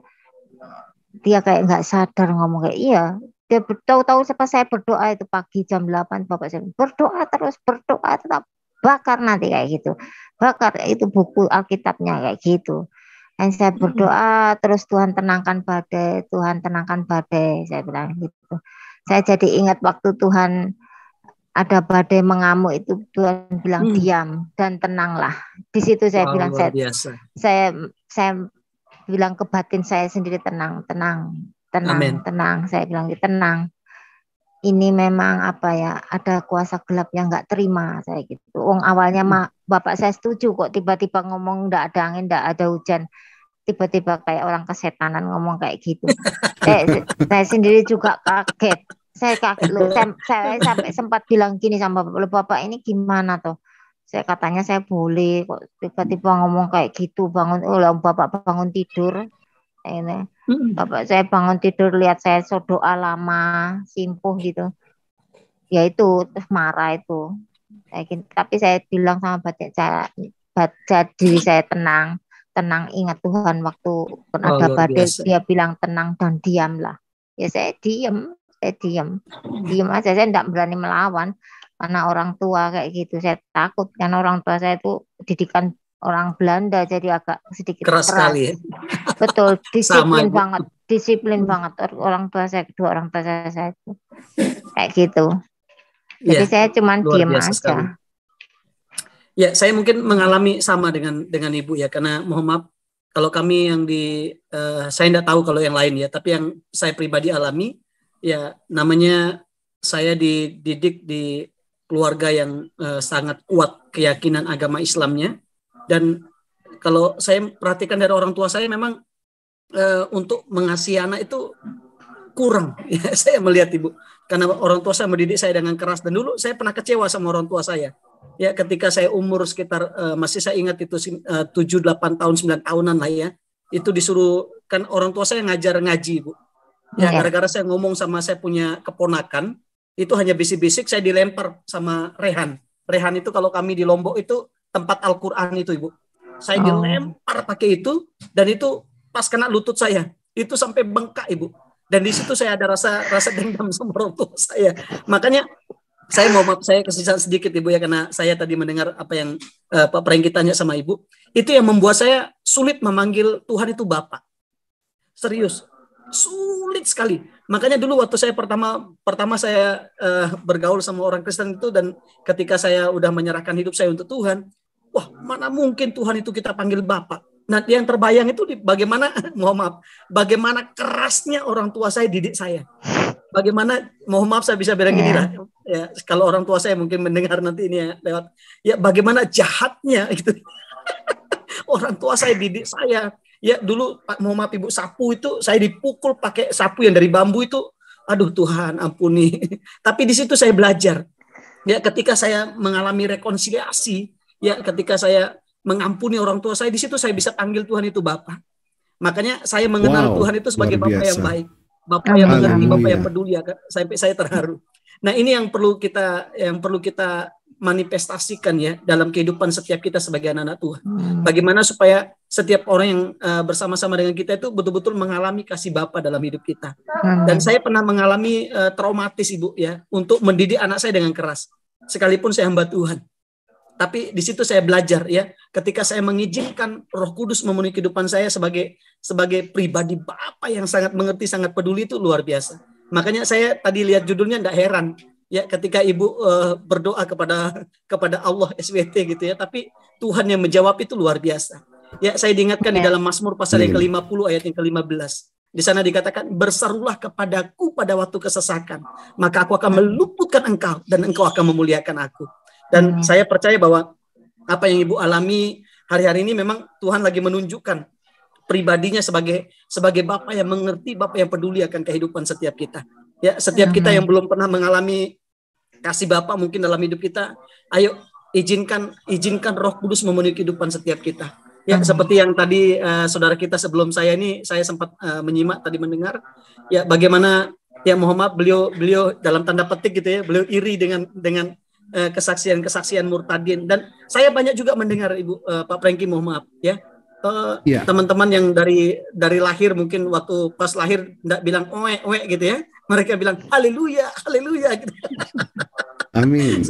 Dia kayak nggak sadar ngomong kayak iya. Dia tahu-tahu pas saya berdoa itu pagi jam 8, bapak saya berdoa terus, berdoa tetap, bakar nanti kayak gitu, bakar itu buku Alkitabnya kayak gitu. Dan saya berdoa terus, Tuhan tenangkan badai, Tuhan tenangkan badai, saya bilang gitu. Saya jadi ingat waktu Tuhan ada badai mengamuk itu, Tuhan bilang diam dan tenanglah. Di situ saya bilang saya bilang ke batin saya sendiri, tenang. Saya bilang tenang. Ini memang ada kuasa gelap yang nggak terima, saya gitu. Awalnya bapak saya setuju kok, tiba-tiba ngomong nggak ada angin, nggak ada hujan, tiba-tiba kayak orang kesetanan ngomong kayak gitu. saya sendiri juga kaget. Saya kaget loh. Saya sampai sempat bilang gini sama bapak ini gimana tuh? Saya katanya saya boleh kok, tiba-tiba ngomong kayak gitu, bangun. Bapak bangun tidur. Ini bapak saya bangun tidur, lihat saya doa lama simpuh gitu, ya itu terus marah itu. Tapi saya bilang sama baca diri saya, tenang, ingat Tuhan, waktu ada badai dia bilang tenang dan diamlah. Ya saya diam aja, saya tidak berani melawan karena orang tua kayak gitu. Saya takut karena orang tua saya itu didikan orang Belanda, jadi agak sedikit keras sekali ya? Betul, disiplin banget orang tua saya, kedua orang tua saya itu kayak gitu. Jadi saya cuma diam aja sekali. Ya, saya mungkin mengalami sama dengan Ibu ya, karena mohon maaf kalau kami yang saya tidak tahu kalau yang lain ya, tapi yang saya pribadi alami ya, namanya saya dididik di keluarga yang sangat kuat keyakinan agama Islamnya. Dan kalau saya perhatikan dari orang tua saya, memang untuk mengasihi anak itu kurang. Ya, saya melihat Ibu, karena orang tua saya mendidik saya dengan keras, dan dulu saya pernah kecewa sama orang tua saya. Ya, ketika saya umur sekitar masih saya ingat itu 7, 8 tahun, 9 tahunan lah ya, itu disuruh, kan orang tua saya ngajar ngaji Ibu. Ya, gara-gara saya ngomong sama saya punya keponakan, itu hanya bisik-bisik, saya dilempar sama Rehan. Rehan itu kalau kami di Lombok itu tempat Al-Quran itu Ibu. Saya dilempar pakai itu, dan itu pas kena lutut saya, itu sampai bengkak Ibu. Dan di situ saya ada rasa dendam sama orang tua saya. Makanya saya mau maaf, saya kesisaan sedikit Ibu ya, karena saya tadi mendengar apa yang Pak Prengki tanya sama Ibu. Itu yang membuat saya sulit memanggil Tuhan itu Bapak. Serius, sulit sekali. Makanya dulu waktu saya pertama saya bergaul sama orang Kristen itu, dan ketika saya udah menyerahkan hidup saya untuk Tuhan, wah, mana mungkin Tuhan itu kita panggil Bapak. Nah, yang terbayang itu bagaimana, mohon maaf, bagaimana kerasnya orang tua saya didik saya. Bagaimana, mohon maaf saya bisa bilang gini lah, ya, kalau orang tua saya mungkin mendengar nanti ini ya lewat, ya bagaimana jahatnya gitu. Orang tua saya didik saya. Ya dulu, mohon maaf Ibu, sapu itu saya dipukul pakai sapu yang dari bambu itu. Aduh Tuhan, ampuni. Tapi di situ saya belajar. Ya, ketika saya mengalami rekonsiliasi, ya ketika saya mengampuni orang tua saya, di situ saya bisa panggil Tuhan itu Bapak. Makanya saya mengenal Tuhan itu sebagai Bapak yang baik, Bapak yang mengerti, Bapak yang peduli ya, sampai saya terharu. Nah, ini yang perlu kita manifestasikan ya dalam kehidupan setiap kita sebagai anak-anak Tuhan. Bagaimana supaya setiap orang yang bersama-sama dengan kita itu betul-betul mengalami kasih Bapa dalam hidup kita. Dan saya pernah mengalami traumatis Ibu ya, untuk mendidik anak saya dengan keras. Sekalipun saya hamba Tuhan. Tapi di situ saya belajar ya, ketika saya mengizinkan Roh Kudus memenuhi kehidupan saya sebagai pribadi Bapa yang sangat mengerti, sangat peduli, itu luar biasa. Makanya saya tadi lihat judulnya enggak heran ya, ketika Ibu berdoa kepada Allah SWT gitu ya, tapi Tuhan yang menjawab itu luar biasa. Ya, saya diingatkan di dalam Mazmur pasal yang ke-50 ayat yang ke-15. Di sana dikatakan, berserulah kepadaku pada waktu kesesakan, maka aku akan meluputkan engkau dan engkau akan memuliakan aku. Dan saya percaya bahwa apa yang Ibu alami hari-hari ini memang Tuhan lagi menunjukkan pribadinya sebagai Bapa yang mengerti, Bapa yang peduli akan kehidupan setiap kita. Ya, setiap kita yang belum pernah mengalami kasih Bapa mungkin dalam hidup kita, ayo izinkan Roh Kudus memenuhi kehidupan setiap kita. Ya, seperti yang tadi saudara kita sebelum saya ini, saya sempat menyimak tadi mendengar, ya bagaimana ya mohon maaf beliau dalam tanda petik gitu ya, beliau iri dengan kesaksian murtadin, dan saya banyak juga mendengar Ibu Pak Franky, mohon maaf ya. Teman-teman yang dari lahir mungkin waktu pas lahir enggak bilang oe gitu ya, mereka bilang haleluya gitu. Amin.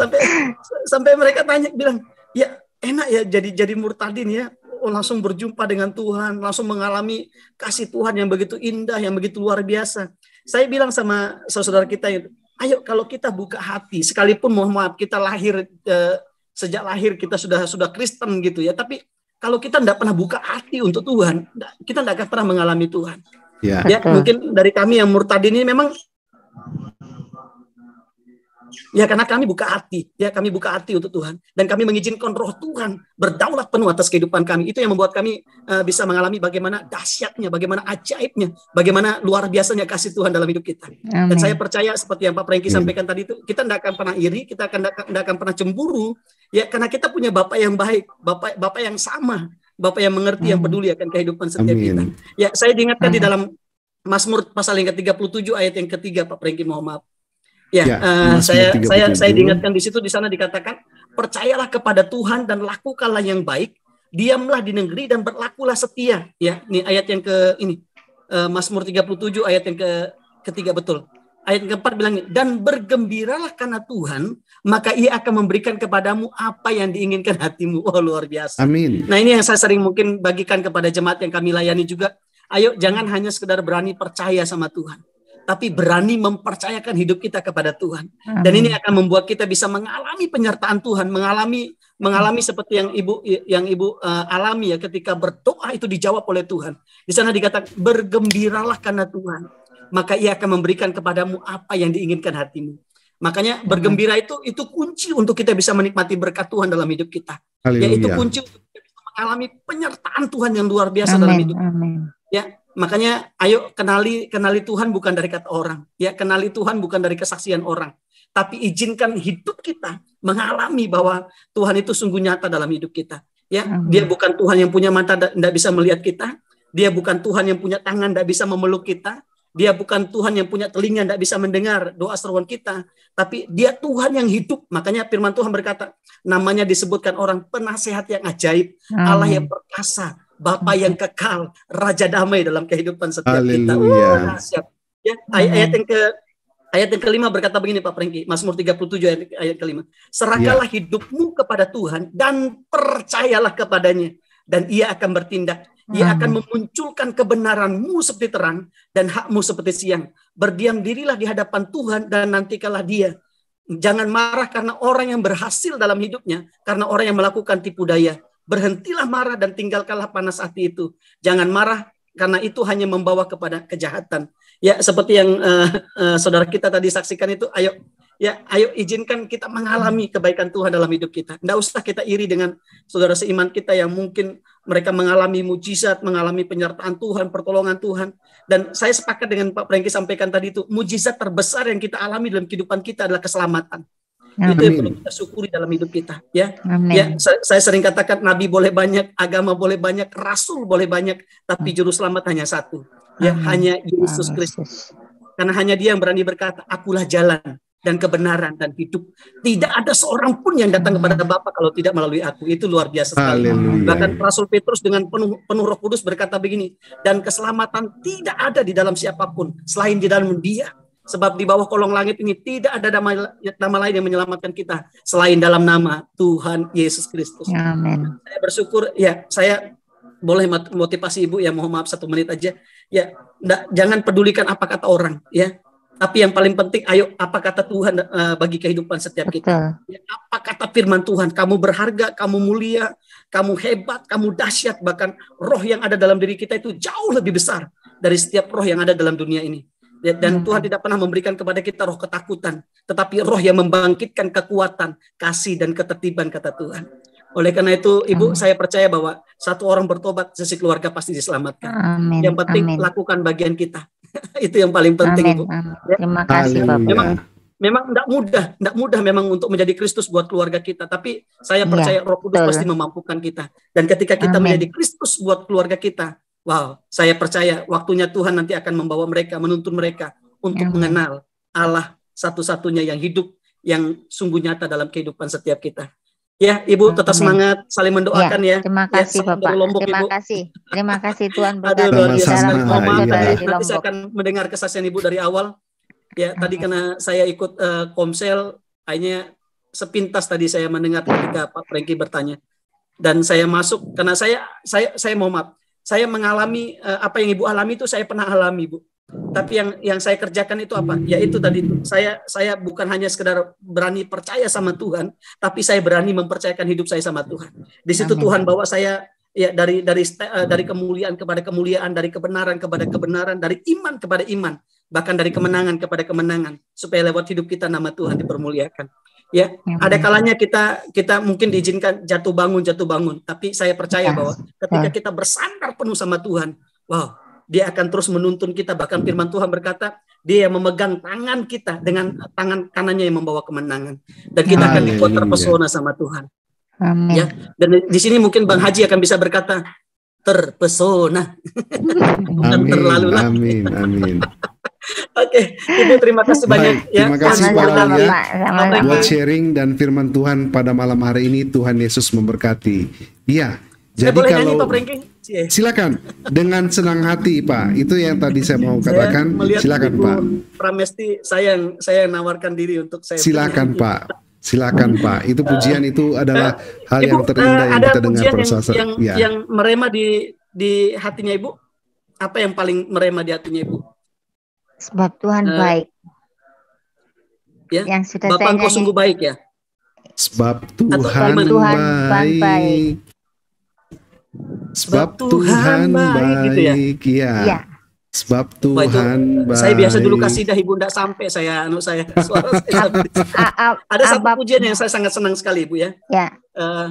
Sampai mereka tanya bilang, ya enak ya jadi murtadin ya, langsung berjumpa dengan Tuhan, langsung mengalami kasih Tuhan yang begitu indah, yang begitu luar biasa. Saya bilang sama saudara kita, ayo kalau kita buka hati, sekalipun mohon maaf kita lahir sejak lahir kita sudah Kristen gitu ya, tapi kalau kita tidak pernah buka hati untuk Tuhan, kita tidak akan pernah mengalami Tuhan. Ya, mungkin dari kami yang murtadin ini memang ya karena kami buka hati, ya kami buka hati untuk Tuhan, dan kami mengizinkan Roh Tuhan berdaulat penuh atas kehidupan kami. Itu yang membuat kami bisa mengalami bagaimana dahsyatnya, bagaimana ajaibnya, bagaimana luar biasanya kasih Tuhan dalam hidup kita. Amen. Dan saya percaya seperti yang Pak Franky sampaikan tadi itu, kita tidak akan pernah iri, kita tidak akan pernah cemburu, ya karena kita punya Bapa yang baik, Bapa yang sama, Bapa yang mengerti, yang peduli akan kehidupan setiap kita. Ya, saya diingatkan di dalam Mazmur pasal yang ke-37 ayat yang ketiga, Pak Franky, mohon maaf. Ya, saya diingatkan di situ, di sana dikatakan, percayalah kepada Tuhan dan lakukanlah yang baik, diamlah di negeri dan berlakulah setia. Ya, ini ayat yang Mazmur 37 ayat yang ketiga betul. Ayat yang keempat bilang, dan bergembiralah karena Tuhan, maka Ia akan memberikan kepadamu apa yang diinginkan hatimu. Oh, luar biasa. Amin. Nah, ini yang saya sering mungkin bagikan kepada jemaat yang kami layani juga. Ayo jangan hanya sekedar berani percaya sama Tuhan, tapi berani mempercayakan hidup kita kepada Tuhan. Dan ini akan membuat kita bisa mengalami penyertaan Tuhan, mengalami seperti yang Ibu alami ya, ketika berdoa itu dijawab oleh Tuhan. Di sana dikatakan, bergembiralah karena Tuhan, maka Ia akan memberikan kepadamu apa yang diinginkan hatimu. Makanya bergembira itu kunci untuk kita bisa menikmati berkat Tuhan dalam hidup kita. Haleluya. Yaitu kunci untuk kita bisa mengalami penyertaan Tuhan yang luar biasa dalam hidup kita. Ya, makanya ayo kenali Tuhan bukan dari kata orang, ya kenali Tuhan bukan dari kesaksian orang, tapi izinkan hidup kita mengalami bahwa Tuhan itu sungguh nyata dalam hidup kita. Ya, Dia bukan Tuhan yang punya mata tidak bisa melihat kita, Dia bukan Tuhan yang punya tangan tidak bisa memeluk kita, Dia bukan Tuhan yang punya telinga tidak bisa mendengar doa seruan kita, tapi Dia Tuhan yang hidup. Makanya firman Tuhan berkata, namanya disebutkan orang penasehat yang ajaib, Allah yang perkasa, Bapa yang kekal, Raja damai dalam kehidupan setiap kita. Ya, ayat yang kelima berkata begini Pak Franky, Mazmur 37 ayat kelima. Serahkanlah hidupmu kepada Tuhan dan percayalah kepadanya, dan Ia akan bertindak. Ia akan memunculkan kebenaranmu seperti terang dan hakmu seperti siang. Berdiam dirilah di hadapan Tuhan dan nantikanlah Dia. Jangan marah karena orang yang berhasil dalam hidupnya, karena orang yang melakukan tipu daya. Berhentilah marah dan tinggalkanlah panas hati itu. Jangan marah karena itu hanya membawa kepada kejahatan. Ya, seperti yang saudara kita tadi saksikan itu, ayo izinkan kita mengalami kebaikan Tuhan dalam hidup kita. Tidak usah kita iri dengan saudara seiman kita yang mungkin mereka mengalami mujizat, mengalami penyertaan Tuhan, pertolongan Tuhan. Dan saya sepakat dengan Pak Franky sampaikan tadi itu, mujizat terbesar yang kita alami dalam kehidupan kita adalah keselamatan. Amin. Itu yang perlu kita syukuri dalam hidup kita, ya. Ya, saya sering katakan nabi boleh banyak, agama boleh banyak, rasul boleh banyak, tapi juru selamat hanya satu, ya, hanya Yesus Kristus. Karena hanya Dia yang berani berkata, akulah jalan dan kebenaran dan hidup. Tidak ada seorang pun yang datang kepada Bapa kalau tidak melalui aku. Itu luar biasa sekali. Bahkan Rasul Petrus dengan penuh Roh Kudus berkata begini, dan keselamatan tidak ada di dalam siapapun selain di dalam Dia. Sebab di bawah kolong langit ini tidak ada nama lain yang menyelamatkan kita selain dalam nama Tuhan Yesus Kristus. Amin. Saya bersyukur, ya saya boleh motivasi Ibu, ya mohon maaf 1 menit aja. Ya, jangan pedulikan apa kata orang, ya. Tapi yang paling penting, ayo apa kata Tuhan bagi kehidupan setiap kita. Ya, apa kata firman Tuhan, kamu berharga, kamu mulia, kamu hebat, kamu dahsyat, bahkan roh yang ada dalam diri kita itu jauh lebih besar dari setiap roh yang ada dalam dunia ini. Dan Tuhan tidak pernah memberikan kepada kita roh ketakutan, tetapi roh yang membangkitkan kekuatan, kasih, dan ketertiban, kata Tuhan. Oleh karena itu, Ibu, saya percaya bahwa satu orang bertobat, sekeluarga pasti diselamatkan. Amin. Yang penting lakukan bagian kita. Itu yang paling penting, Ibu. Terima kasih, Bapak. Memang tidak mudah memang untuk menjadi Kristus buat keluarga kita, tapi saya percaya Roh Kudus pasti memampukan kita. Dan ketika kita menjadi Kristus buat keluarga kita, wow, saya percaya waktunya Tuhan nanti akan membawa mereka, menuntun mereka untuk mengenal Allah satu-satunya yang hidup, yang sungguh nyata dalam kehidupan setiap kita. Ya, Ibu tetap semangat, saling mendoakan ya. Terima kasih, Bapak. Lombok, Terima kasih Tuhan berkati. Nanti saya akan mendengar kesaksian Ibu dari awal. Ya, tadi karena saya ikut komsel, akhirnya sepintas tadi saya mendengar ketika Pak Franky bertanya. Dan saya masuk karena saya mau maaf, saya mengalami apa yang Ibu alami itu saya pernah alami, Bu. Tapi yang saya kerjakan itu apa? Ya itu tadi saya bukan hanya sekedar berani percaya sama Tuhan, tapi saya berani mempercayakan hidup saya sama Tuhan. Di situ Tuhan bawa saya ya dari kemuliaan kepada kemuliaan, dari kebenaran kepada kebenaran, dari iman kepada iman, bahkan dari kemenangan kepada kemenangan, supaya lewat hidup kita nama Tuhan dipermuliakan. Ya, ada kalanya kita mungkin diizinkan jatuh bangun, tapi saya percaya bahwa ketika kita bersandar penuh sama Tuhan, wow, Dia akan terus menuntun kita. Bahkan firman Tuhan berkata, Dia yang memegang tangan kita dengan tangan kanannya yang membawa kemenangan, dan kita akan dibuat terpesona sama Tuhan. Amin. Ya, dan di sini mungkin Bang Haji akan bisa berkata terpesona, bukan terlalu lah. Amin. Oke, Ibu terima kasih banyak. Terima kasih Pak ya buat sharing dan firman Tuhan pada malam hari ini. Tuhan Yesus memberkati. Iya. Jadi kalau silakan dengan senang hati Pak. Itu yang tadi saya mau katakan. Silakan Pak. Pramesti saya yang nawarkan diri untuk saya. Silakan Pak. Silakan Pak. Itu pujian itu adalah hal yang terindah yang kita dengar bersama. Yang merema di hatinya Ibu. Apa yang paling merema di hatinya Ibu? Sebab Tuhan baik. Ya. Yang sudah Bapak engkau sungguh baik ya. Sebab Tuhan baik. Sebab Tuhan baik gitu ya. Sebab Tuhan baik. Saya biasa dulu kasidah Ibu enggak sampai suara saya. Ada satu pujian yang saya sangat senang sekali Ibu ya. Ya.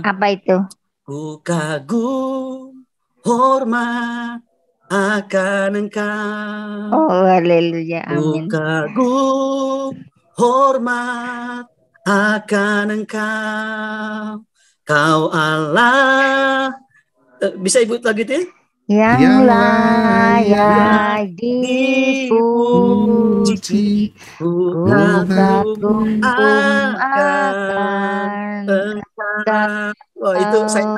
Apa itu? Ku kagum hormat akan Engkau. Oh, haleluya. Amin. Ku kagum hormat akan Engkau. Kau Allah. Bisa Ibu lagi tuh ya? Yang layak dipuji, ku kagum akan Engkau. Wah, itu saya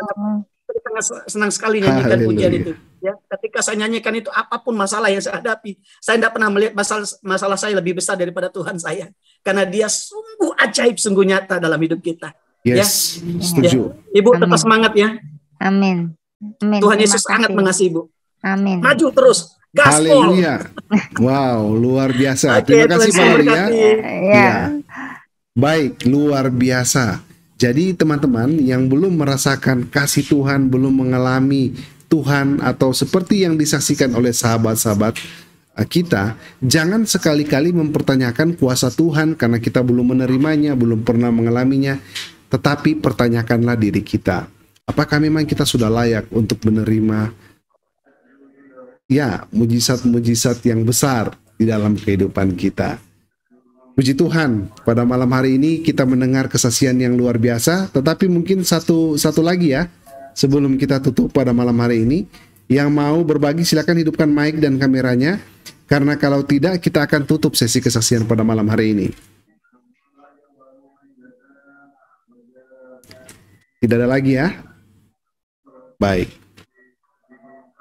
senang sekali nyanyikan pujian itu. Ya, ketika saya nyanyikan itu apapun masalah yang saya hadapi, saya tidak pernah melihat masalah saya lebih besar daripada Tuhan saya, karena Dia sungguh ajaib, sungguh nyata dalam hidup kita. Yes, setuju. Ya. Ibu tetap semangat ya. Amin. Tuhan Yesus sangat mengasihi Ibu. Amin. Maju terus. Gaspol. Haleluya. Wow, luar biasa. Terima kasih Pak Maria. Ya. Baik, luar biasa. Jadi teman-teman yang belum merasakan kasih Tuhan, belum mengalami Tuhan atau seperti yang disaksikan oleh sahabat-sahabat kita, jangan sekali-kali mempertanyakan kuasa Tuhan karena kita belum menerimanya, belum pernah mengalaminya, tetapi pertanyakanlah diri kita. Apakah memang kita sudah layak untuk menerima ya mujizat-mujizat yang besar di dalam kehidupan kita? Puji Tuhan, pada malam hari ini kita mendengar kesaksian yang luar biasa, tetapi mungkin satu lagi ya, sebelum kita tutup pada malam hari ini, yang mau berbagi silakan hidupkan mic dan kameranya, karena kalau tidak kita akan tutup sesi kesaksian pada malam hari ini. Tidak ada lagi ya? Baik.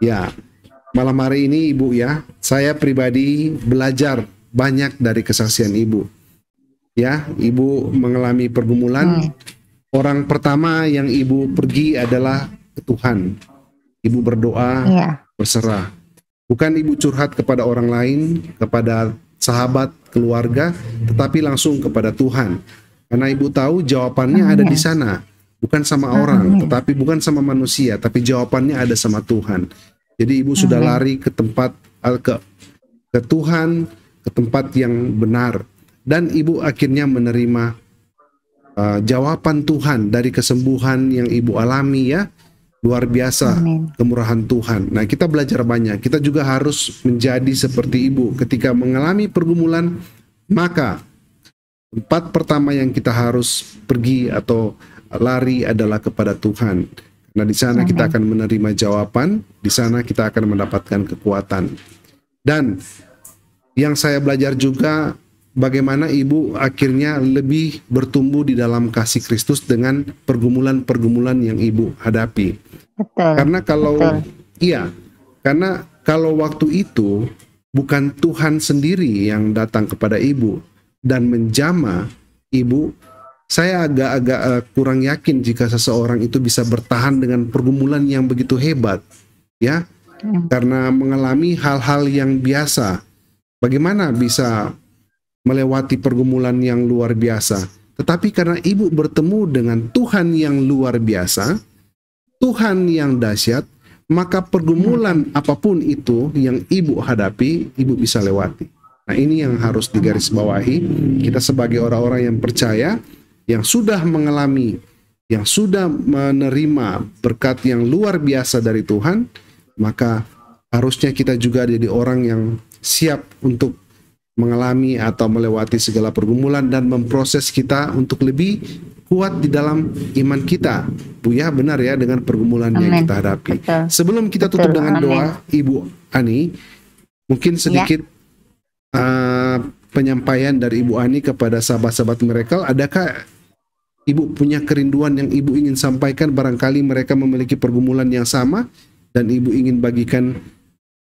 Ya, malam hari ini Ibu ya, saya pribadi belajar banyak dari kesaksian Ibu. Ya, Ibu mengalami pergumulan. Orang pertama yang Ibu pergi adalah ke Tuhan. Ibu berdoa, berserah. Bukan Ibu curhat kepada orang lain, kepada sahabat, keluarga, tetapi langsung kepada Tuhan. Karena Ibu tahu jawabannya ada di sana. Bukan sama orang, tetapi bukan sama manusia, tapi jawabannya ada sama Tuhan. Jadi Ibu sudah lari ke tempat ke Tuhan, ke tempat yang benar. Dan ibu akhirnya menerima jawaban Tuhan dari kesembuhan yang ibu alami ya. Luar biasa. Amin. Kemurahan Tuhan. Nah, kita belajar banyak. Kita juga harus menjadi seperti ibu. Ketika mengalami pergumulan, maka tempat pertama yang kita harus pergi atau lari adalah kepada Tuhan. Nah, di sana kita akan menerima jawaban, di sana kita akan mendapatkan kekuatan. Dan yang saya belajar juga bagaimana ibu akhirnya lebih bertumbuh di dalam kasih Kristus dengan pergumulan-pergumulan yang ibu hadapi. Betul. Karena kalau betul. Iya, karena kalau waktu itu bukan Tuhan sendiri yang datang kepada ibu dan menjamah ibu, saya agak-agak kurang yakin jika seseorang itu bisa bertahan dengan pergumulan yang begitu hebat, ya, karena mengalami hal-hal yang biasa. Bagaimana bisa melewati pergumulan yang luar biasa? Tetapi karena ibu bertemu dengan Tuhan yang luar biasa, Tuhan yang dahsyat, maka pergumulan apapun itu yang ibu hadapi, ibu bisa lewati. Nah, ini yang harus digarisbawahi. Kita sebagai orang-orang yang percaya, yang sudah mengalami, yang sudah menerima berkat yang luar biasa dari Tuhan, maka harusnya kita juga jadi orang yang siap untuk mengalami atau melewati segala pergumulan dan memproses kita untuk lebih kuat di dalam iman kita. Bu ya, benar ya, dengan pergumulan yang kita hadapi. Betul. Sebelum kita tutup dengan doa, Ibu Ani, mungkin sedikit penyampaian dari Ibu Ani kepada sahabat-sahabat Miracle. Adakah Ibu punya kerinduan yang Ibu ingin sampaikan? Barangkali mereka memiliki pergumulan yang sama dan Ibu ingin bagikan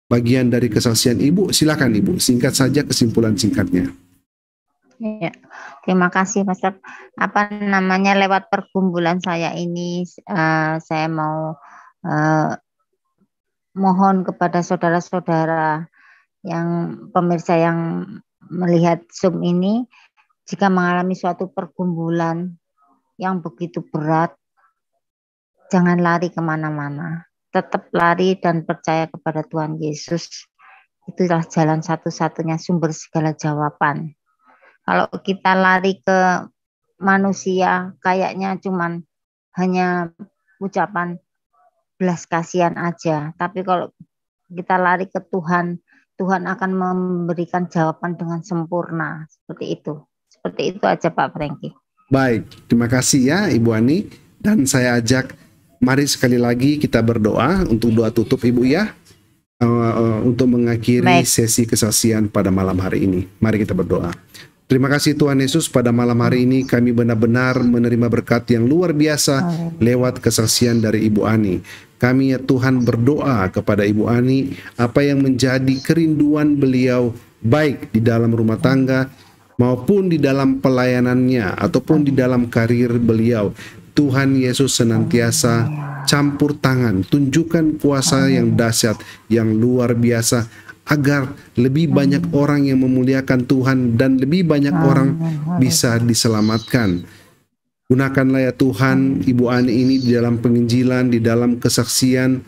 bagian dari kesaksian Ibu. Silakan Ibu, singkat saja kesimpulan singkatnya. Ya, terima kasih Pastor. Apa namanya, lewat pergumulan saya ini, saya mau mohon kepada saudara-saudara yang pemirsa yang melihat Zoom ini, jika mengalami suatu pergumulan yang begitu berat, jangan lari kemana-mana. Tetap lari dan percaya kepada Tuhan Yesus. Itulah jalan satu-satunya sumber segala jawaban. Kalau kita lari ke manusia, kayaknya cuman hanya ucapan belas kasihan aja. Tapi kalau kita lari ke Tuhan, Tuhan akan memberikan jawaban dengan sempurna. Seperti itu. Seperti itu aja Pak Franky. Baik, terima kasih ya Ibu Ani. Dan saya ajak, mari sekali lagi kita berdoa untuk doa tutup Ibu ya. Untuk mengakhiri sesi kesaksian pada malam hari ini. Mari kita berdoa. Terima kasih Tuhan Yesus, pada malam hari ini kami benar-benar menerima berkat yang luar biasa lewat kesaksian dari Ibu Ani. Kami ya Tuhan berdoa kepada Ibu Ani, apa yang menjadi kerinduan beliau baik di dalam rumah tangga maupun di dalam pelayanannya ataupun di dalam karir beliau. Tuhan Yesus senantiasa campur tangan, tunjukkan kuasa yang dahsyat, yang luar biasa, agar lebih banyak orang yang memuliakan Tuhan dan lebih banyak orang bisa diselamatkan. Gunakanlah ya Tuhan Ibu Ani ini di dalam penginjilan, di dalam kesaksian,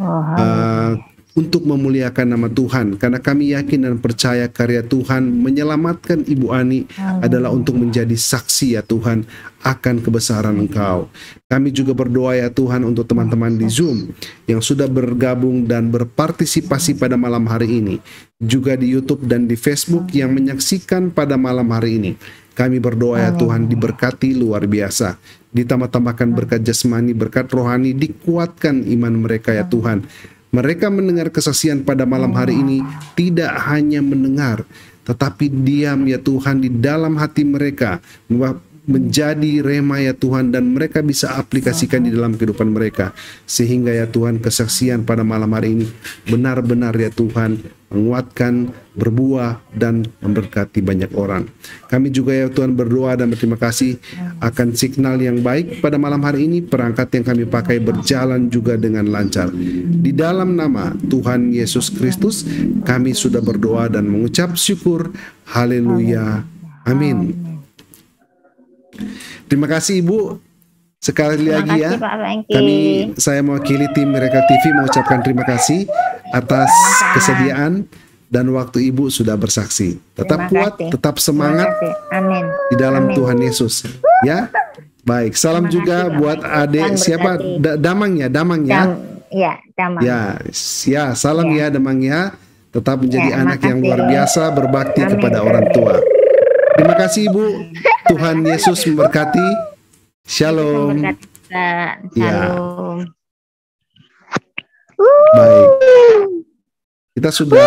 untuk memuliakan nama Tuhan. Karena kami yakin dan percaya karya Tuhan menyelamatkan Ibu Ani adalah untuk menjadi saksi ya Tuhan akan kebesaran Engkau. Kami juga berdoa ya Tuhan untuk teman-teman di Zoom yang sudah bergabung dan berpartisipasi pada malam hari ini, juga di YouTube dan di Facebook yang menyaksikan pada malam hari ini. Kami berdoa ya Tuhan diberkati luar biasa, ditambah-tambahkan berkat jasmani, berkat rohani, dikuatkan iman mereka ya Tuhan. Mereka mendengar kesaksian pada malam hari ini tidak hanya mendengar, tetapi diam ya Tuhan di dalam hati mereka, menjadi rema ya Tuhan, dan mereka bisa aplikasikan di dalam kehidupan mereka, sehingga ya Tuhan kesaksian pada malam hari ini benar-benar ya Tuhan menguatkan, berbuah, dan memberkati banyak orang. Kami juga ya Tuhan berdoa dan berterima kasih akan signal yang baik pada malam hari ini. Perangkat yang kami pakai berjalan juga dengan lancar. Di dalam nama Tuhan Yesus Kristus kami sudah berdoa dan mengucap syukur. Haleluya. Amin. Terima kasih Ibu. Sekali lagi ya, saya mewakili tim Miracle TV mengucapkan terima kasih atas kesediaan dan waktu Ibu sudah bersaksi. Tetap kuat, tetap semangat Amin. di dalam Amin. Tuhan Yesus. Ya, baik. Salam juga buat adik siapa? Damang ya, Damang ya. Iya, Damang. Ya, salam ya Damang ya. Tetap menjadi anak yang luar biasa, berbakti kepada orang tua. Terima kasih Ibu. Tuhan Yesus memberkati. Shalom. Shalom. Baik. Kita sudah